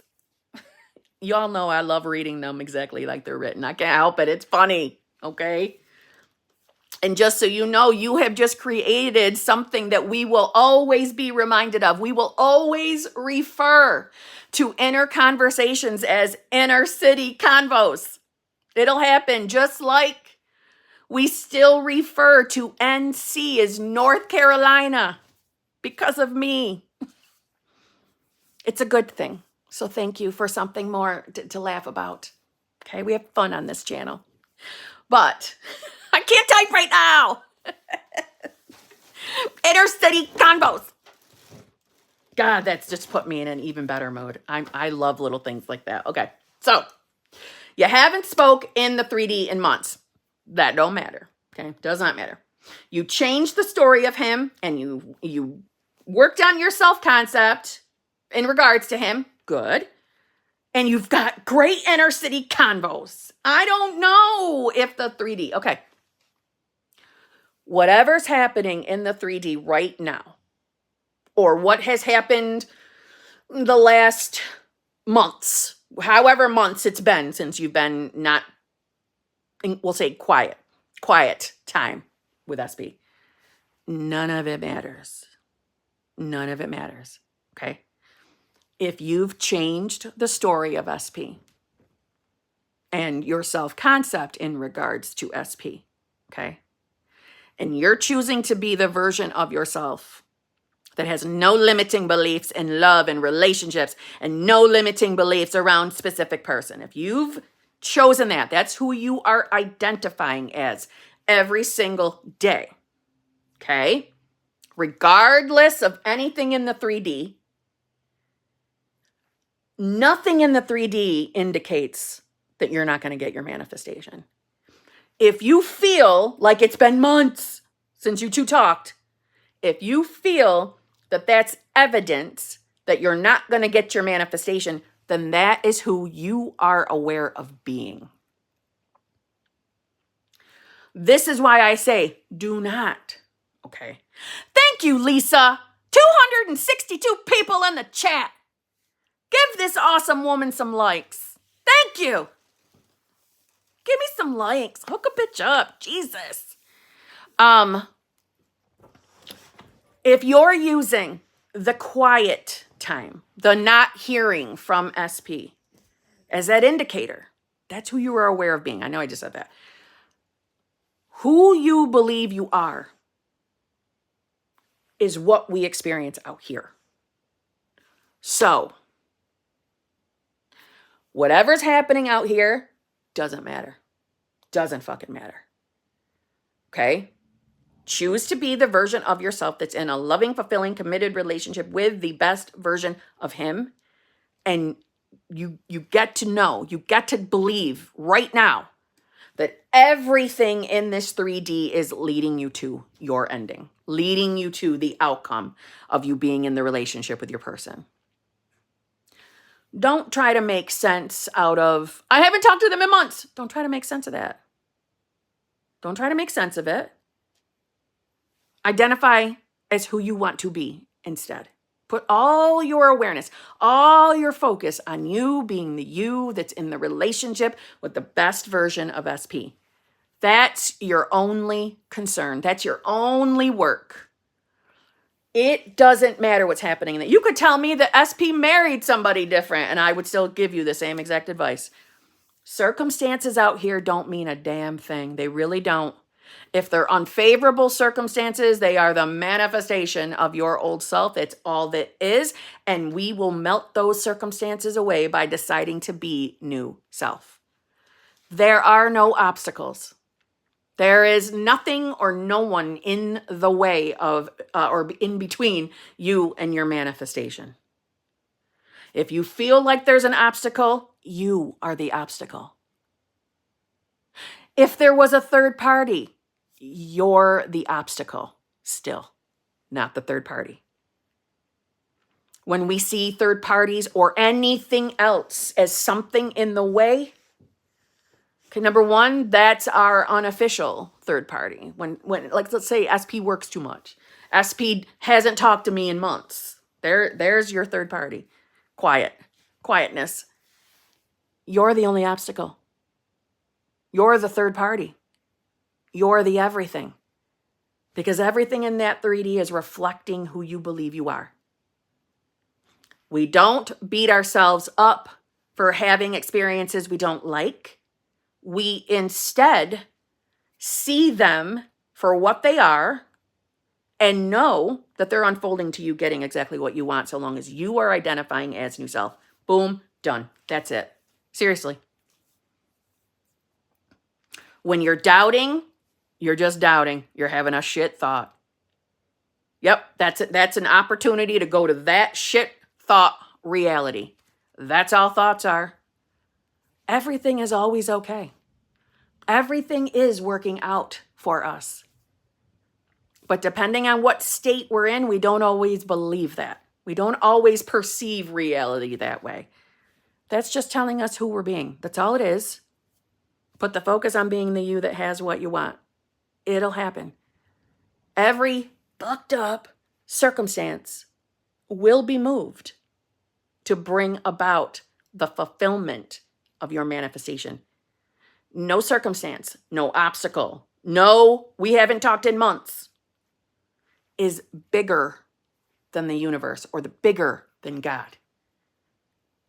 Y'all know I love reading them exactly like they're written. I can't help it. It's funny, okay? And just so you know, you have just created something that we will always be reminded of. We will always refer to inner conversations as inner city convos. It'll happen just like we still refer to NC as North Carolina because of me. It's a good thing. So thank you for something more to laugh about. Okay, we have fun on this channel. But I can't type right now. Inner city convos. God, that's just put me in an even better mode. I love little things like that. Okay, so you haven't spoke in the 3D in months. That don't matter. Okay, does not matter. You changed the story of him and you worked on your self-concept in regards to him. Good. And you've got great inner city convos. I don't know if the 3D, okay. Whatever's happening in the 3D right now, or what has happened the last months, however months it's been since you've been not, we'll say quiet time with SB. None of it matters. None of it matters, okay? If you've changed the story of SP and your self-concept in regards to SP, okay? And you're choosing to be the version of yourself that has no limiting beliefs in love and relationships and no limiting beliefs around specific person. If you've chosen that, that's who you are identifying as every single day, okay? Regardless of anything in the 3D, nothing in the 3D indicates that you're not going to get your manifestation. If you feel like it's been months since you two talked, if you feel that that's evidence that you're not going to get your manifestation, then that is who you are aware of being. This is why I say, do not. Okay. Thank you, Lisa. 262 people in the chat. Give this awesome woman some likes. Thank you. Give me some likes. Hook a bitch up. Jesus. If you're using the quiet time, the not hearing from SP as that indicator, that's who you are aware of being. I know I just said that. Who you believe you are is what we experience out here. So, whatever's happening out here, doesn't matter. Doesn't fucking matter. Okay? Choose to be the version of yourself that's in a loving, fulfilling, committed relationship with the best version of him. And you get to know, you get to believe right now that everything in this 3D is leading you to your ending, leading you to the outcome of you being in the relationship with your person. Don't try to make sense out of, I haven't talked to them in months. Don't try to make sense of that. Don't try to make sense of it. Identify as who you want to be instead. Put all your awareness, all your focus on you being the you that's in the relationship with the best version of SP. That's your only concern. That's your only work. It doesn't matter what's happening. That you could tell me that SP married somebody different and I would still give you the same exact advice. Circumstances out here don't mean a damn thing. They really don't. If they're unfavorable circumstances, they are the manifestation of your old self. It's all that is. And we will melt those circumstances away by deciding to be new self. There are no obstacles. There is nothing or no one in the way of or in between you and your manifestation. If you feel like there's an obstacle, you are the obstacle. If there was a third party, you're the obstacle still, not the third party. When we see third parties or anything else as something in the way, okay, number one, that's our unofficial third party. When like, let's say SP works too much. SP hasn't talked to me in months. There's your third party. Quietness. You're the only obstacle. You're the third party. You're the everything. Because everything in that 3D is reflecting who you believe you are. We don't beat ourselves up for having experiences we don't like. We instead see them for what they are and know that they're unfolding to you getting exactly what you want so long as you are identifying as new self. Boom, done. That's it. Seriously. When you're doubting, you're just doubting. You're having a shit thought. Yep, that's it. That's an opportunity to go to that shit thought reality. That's all thoughts are. Everything is always okay. Everything is working out for us. But depending on what state we're in, we don't always believe that. We don't always perceive reality that way. That's just telling us who we're being. That's all it is. Put the focus on being the you that has what you want. It'll happen. Every fucked up circumstance will be moved to bring about the fulfillment of your manifestation. No circumstance, no obstacle, no, we haven't talked in months, is bigger than the universe or the bigger than God.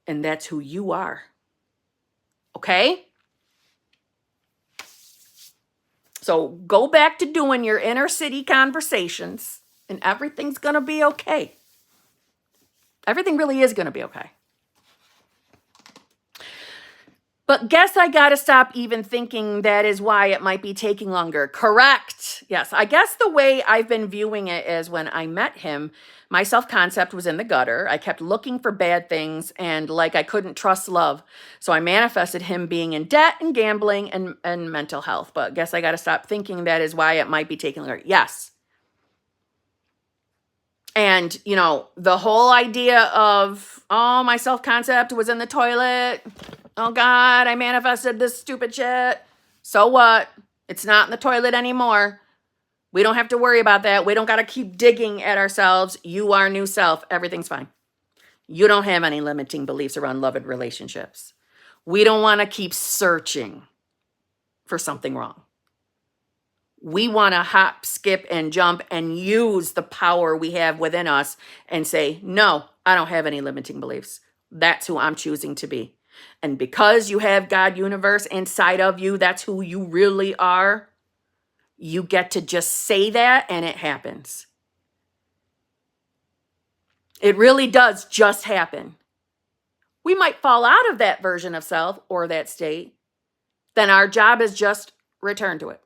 And that's who you are. Okay? So go back to doing your inner city conversations and everything's going to be okay. Everything really is going to be okay. But guess I got to stop even thinking that is why it might be taking longer. Correct. Yes. I guess the way I've been viewing it is when I met him, my self-concept was in the gutter. I kept looking for bad things and like I couldn't trust love. So I manifested him being in debt and gambling and mental health. But guess I got to stop thinking that is why it might be taking longer. Yes. And, you know, the whole idea of, oh, my self-concept was in the toilet. Oh, God, I manifested this stupid shit. So what? It's not in the toilet anymore. We don't have to worry about that. We don't got to keep digging at ourselves. You are new self. Everything's fine. You don't have any limiting beliefs around love and relationships. We don't want to keep searching for something wrong. We want to hop, skip, and jump and use the power we have within us and say, no, I don't have any limiting beliefs. That's who I'm choosing to be. And because you have God universe inside of you, that's who you really are. You get to just say that and it happens. It really does just happen. We might fall out of that version of self or that state. then our job is just return to it.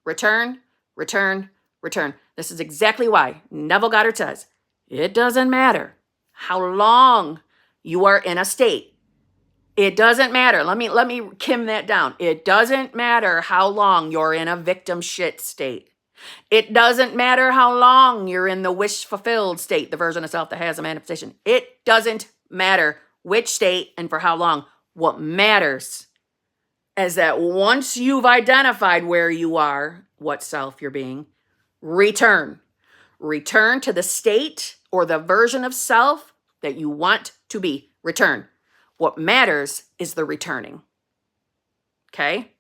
Return, return, return. This is exactly why Neville Goddard says, it doesn't matter how long you are in a state. It doesn't matter. Let me Kim that down. It doesn't matter how long you're in a victim shit state. It doesn't matter how long you're in the wish fulfilled state, the version of self that has a manifestation. It doesn't matter which state and for how long. What matters is that once you've identified where you are, what self you're being, return. Return to the state or the version of self that you want to be. Return. What matters is the returning. Okay?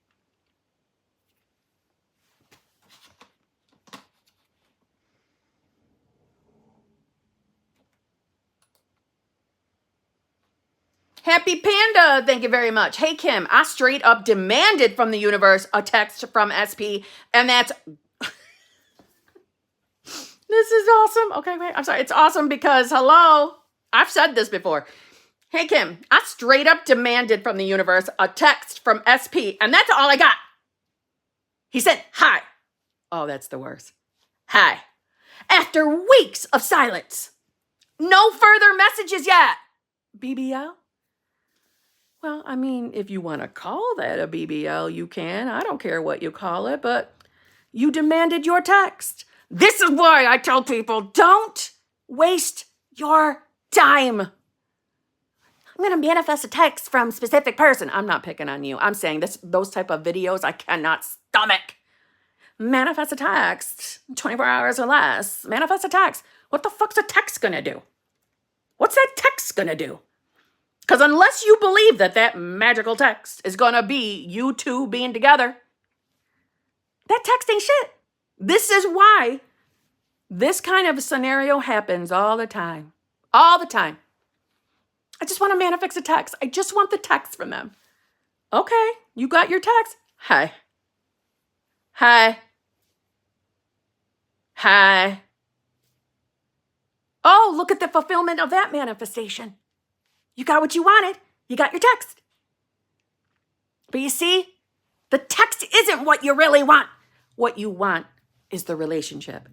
Happy Panda, thank you very much. Hey, Kim, I straight up demanded from the universe a text from SP, and that's... This is awesome. Okay, wait, I'm sorry. It's awesome because, hello, I've said this before. Hey, Kim, I straight up demanded from the universe a text from SP, and that's all I got. He said, hi. Oh, that's the worst. Hi. After weeks of silence. No further messages yet. BBL? Well, I mean, if you want to call that a BBL, you can. I don't care what you call it, but you demanded your text. This is why I tell people, don't waste your time. I'm going to manifest a text from a specific person. I'm not picking on you. I'm saying those type of videos I cannot stomach. Manifest a text, 24 hours or less. Manifest a text. What the fuck's a text going to do? What's that text going to do? Because unless you believe that that magical text is going to be you two being together, that text ain't shit. This is why this kind of scenario happens all the time. All the time. I just want to manifest a text. I just want the text from them. Okay, you got your text? Hi. Hi. Hi. Oh, look at the fulfillment of that manifestation. You got what you wanted. You got your text. But you see, the text isn't what you really want. What you want is the relationship,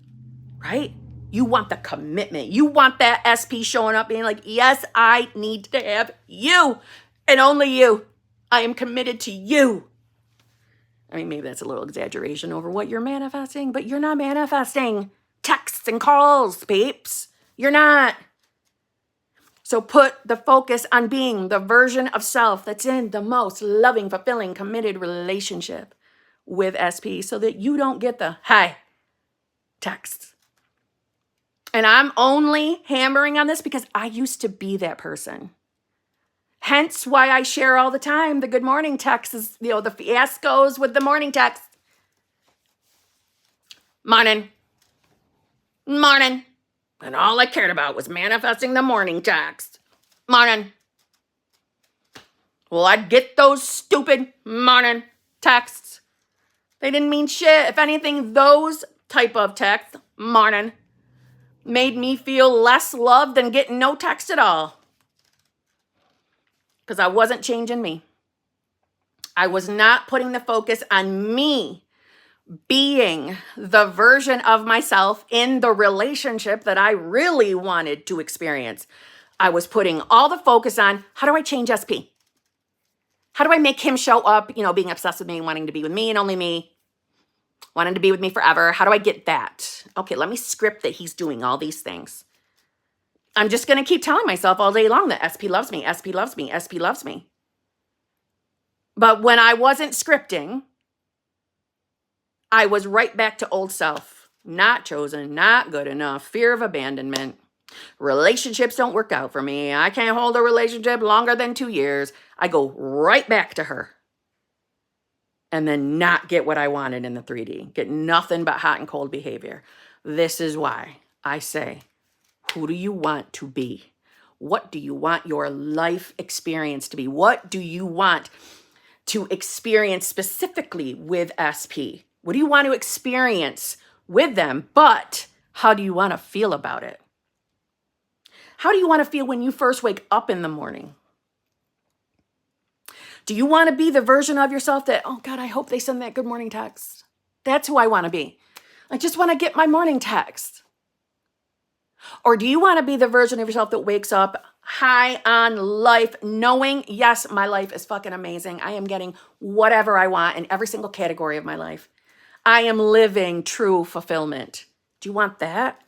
right? You want the commitment. You want that SP showing up being like, yes, I need to have you and only you. I am committed to you. I mean, maybe that's a little exaggeration over what you're manifesting, but you're not manifesting texts and calls, peeps. You're not. So put the focus on being the version of self that's in the most loving, fulfilling, committed relationship with SP so that you don't get the hi texts. And I'm only hammering on this because I used to be that person. Hence why I share all the time the good morning texts, is, the fiascos with the morning text. Morning. Morning. And all I cared about was manifesting the morning text. Morning. Well, I'd get those stupid morning texts. They didn't mean shit. If anything, those type of texts, morning, made me feel less loved than getting no text at all. Because I wasn't changing me. I was not putting the focus on me being the version of myself in the relationship that I really wanted to experience. I was putting all the focus on, how do I change SP? How do I make him show up, being obsessed with me, wanting to be with me and only me, wanting to be with me forever? How do I get that? Okay, let me script that he's doing all these things. I'm just going to keep telling myself all day long that SP loves me, SP loves me, SP loves me. But when I wasn't scripting, I was right back to old self. Not chosen, not good enough, fear of abandonment. Relationships don't work out for me. I can't hold a relationship longer than 2 years. I go right back to her. And then not get what I wanted in the 3D. Get nothing but hot and cold behavior. This is why I say, who do you want to be? What do you want your life experience to be? What do you want to experience specifically with SP? What do you want to experience with them? But how do you want to feel about it? How do you want to feel when you first wake up in the morning? Do you want to be the version of yourself that, oh God, I hope they send that good morning text? That's who I want to be. I just want to get my morning text. Or do you want to be the version of yourself that wakes up high on life, knowing, yes, my life is fucking amazing. I am getting whatever I want in every single category of my life. I am living true fulfillment. Do you want that?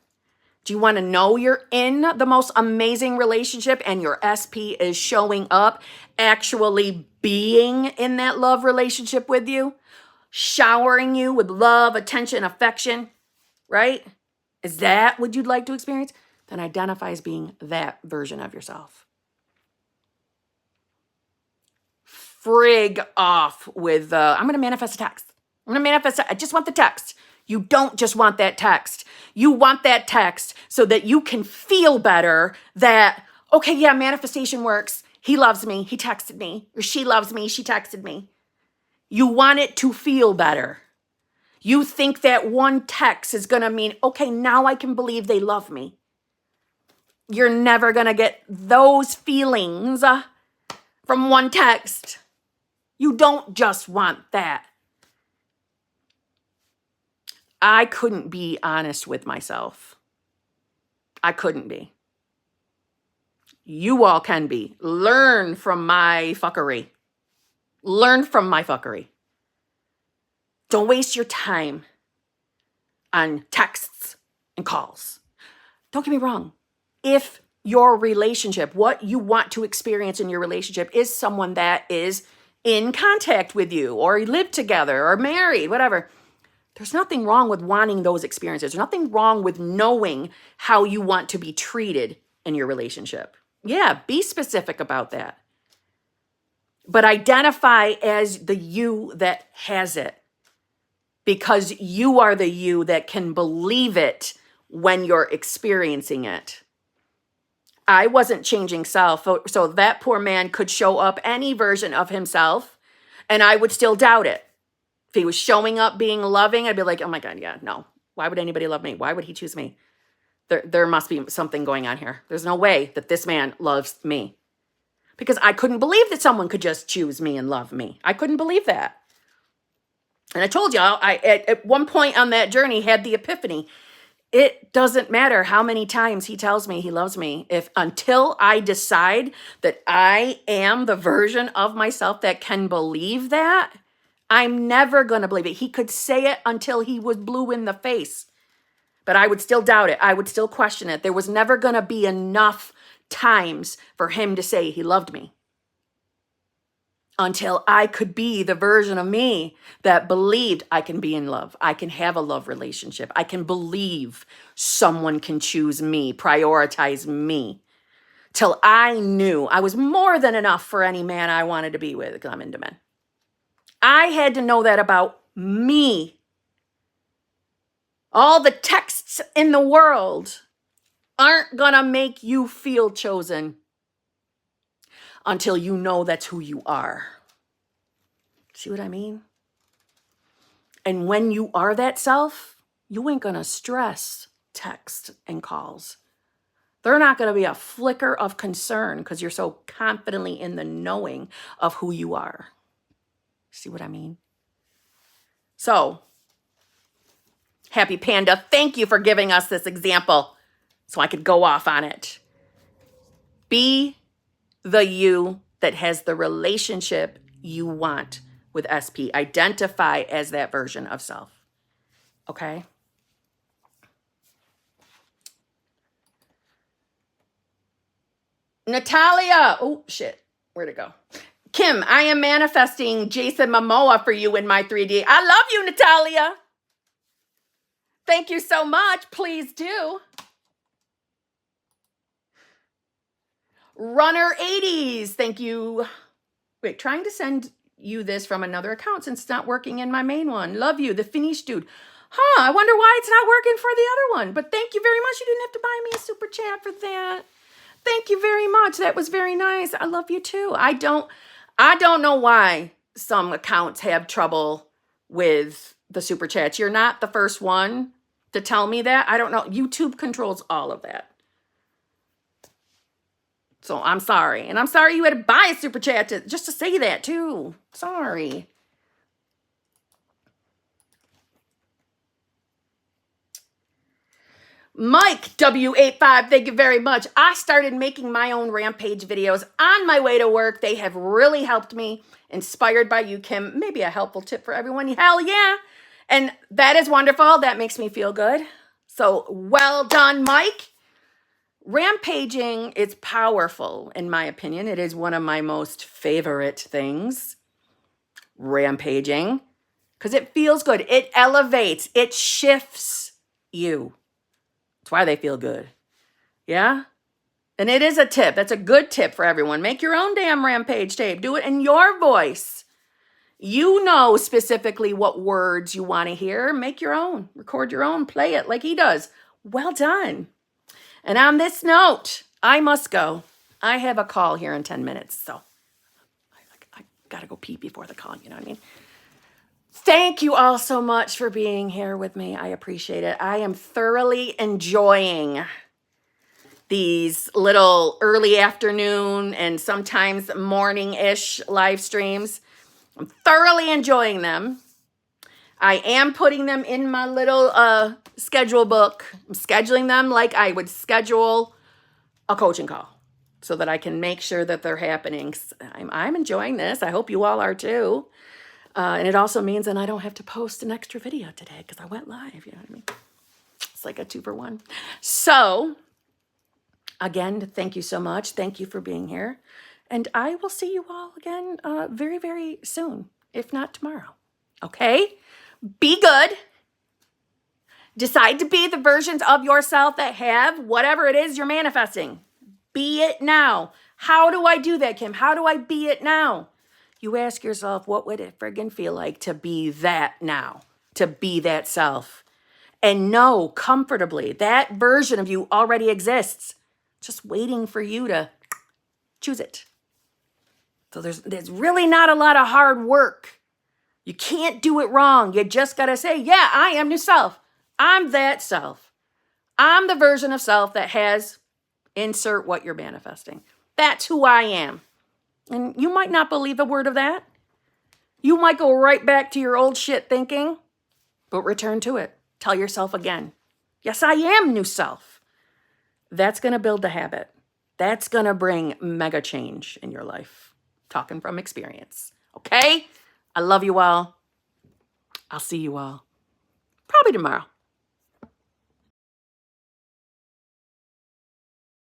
Do you want to know you're in the most amazing relationship and your SP is showing up, actually being in that love relationship with you, showering you with love, attention, affection, right? Is that what you'd like to experience? Then identify as being that version of yourself. Frig off with, I'm going to manifest a text. I'm going to manifest, I just want the text. You don't just want that text. You want that text so that you can feel better that, okay, yeah, manifestation works. He loves me. He texted me. Or she loves me. She texted me. You want it to feel better. You think that one text is going to mean, okay, now I can believe they love me. You're never going to get those feelings from one text. You don't just want that. I couldn't be honest with myself. I couldn't be. You all can be. Learn from my fuckery. Learn from my fuckery. Don't waste your time on texts and calls. Don't get me wrong. If your relationship, what you want to experience in your relationship is someone that is in contact with you or you live together or married, whatever, there's nothing wrong with wanting those experiences. There's nothing wrong with knowing how you want to be treated in your relationship. Yeah, be specific about that. But identify as the you that has it, because you are the you that can believe it when you're experiencing it. I wasn't changing self, so that poor man could show up any version of himself, and I would still doubt it. If he was showing up being loving, I'd be like, oh my God, yeah, no. Why would anybody love me? Why would he choose me? There must be something going on here. There's no way that this man loves me. Because I couldn't believe that someone could just choose me and love me. I couldn't believe that. And I told you, I at one point on that journey had the epiphany. It doesn't matter how many times he tells me he loves me. If until I decide that I am the version of myself that can believe that, I'm never going to believe it. He could say it until he was blue in the face, but I would still doubt it. I would still question it. There was never going to be enough times for him to say he loved me until I could be the version of me that believed I can be in love. I can have a love relationship. I can believe someone can choose me, prioritize me. Till I knew I was more than enough for any man I wanted to be with, because I'm into men. I had to know that about me. All the texts in the world aren't going to make you feel chosen until you know that's who you are. See what I mean? And when you are that self, you ain't going to stress text and calls. They're not going to be a flicker of concern because you're so confidently in the knowing of who you are. See what I mean? So, Happy Panda, thank you for giving us this example so I could go off on it. Be the you that has the relationship you want with SP. Identify as that version of self. Okay? Natalia. Oh, shit. Where'd it go? Kim, I am manifesting Jason Momoa for you in my 3D. I love you, Natalia. Thank you so much. Please do. Runner 80s. Thank you. Wait, trying to send you this from another account since it's not working in my main one. Love you, the Finnish dude. I wonder why it's not working for the other one. But thank you very much. You didn't have to buy me a super chat for that. Thank you very much. That was very nice. I love you too. I don't know why some accounts have trouble with the super chats. You're not the first one to tell me that. I don't know. YouTube controls all of that. So I'm sorry. And I'm sorry you had to buy a super chat just to say that too. Sorry. Mike W85, thank you very much. I started making my own Rampage videos on my way to work. They have really helped me. Inspired by you, Kim. Maybe a helpful tip for everyone. Hell yeah. And that is wonderful. That makes me feel good. So well done, Mike. Rampaging is powerful, in my opinion. It is one of my most favorite things. Rampaging. Because it feels good. It elevates. It shifts you. That's why they feel good. Yeah? And it is a tip. That's a good tip for everyone. Make your own damn Rampage tape. Do it in your voice. You know specifically what words you want to hear. Make your own. Record your own. Play it like he does. Well done. And on this note, I must go. I have a call here in 10 minutes. So I got to go pee before the call. You know what I mean? Thank you all so much for being here with me. I appreciate it. I am thoroughly enjoying these little early afternoon and sometimes morning-ish live streams. I'm thoroughly enjoying them. I am putting them in my little schedule book. I'm scheduling them like I would schedule a coaching call so that I can make sure that they're happening. I'm enjoying this. I hope you all are too. And it also means that I don't have to post an extra video today because I went live. You know what I mean? It's like a 2-for-1. So, again, thank you so much. Thank you for being here. And I will see you all again very, very soon, if not tomorrow. Okay? Be good. Decide to be the versions of yourself that have whatever it is you're manifesting. Be it now. How do I do that, Kim? How do I be it now? You ask yourself, what would it friggin' feel like to be that now? To be that self. And know comfortably that version of you already exists. Just waiting for you to choose it. So there's really not a lot of hard work. You can't do it wrong. You just got to say, yeah, I am new self. I'm that self. I'm the version of self that has insert what you're manifesting. That's who I am. And you might not believe a word of that. You might go right back to your old shit thinking, but return to it. Tell yourself again, yes, I am new self. That's going to build the habit. That's going to bring mega change in your life. Talking from experience. Okay? I love you all. I'll see you all probably tomorrow.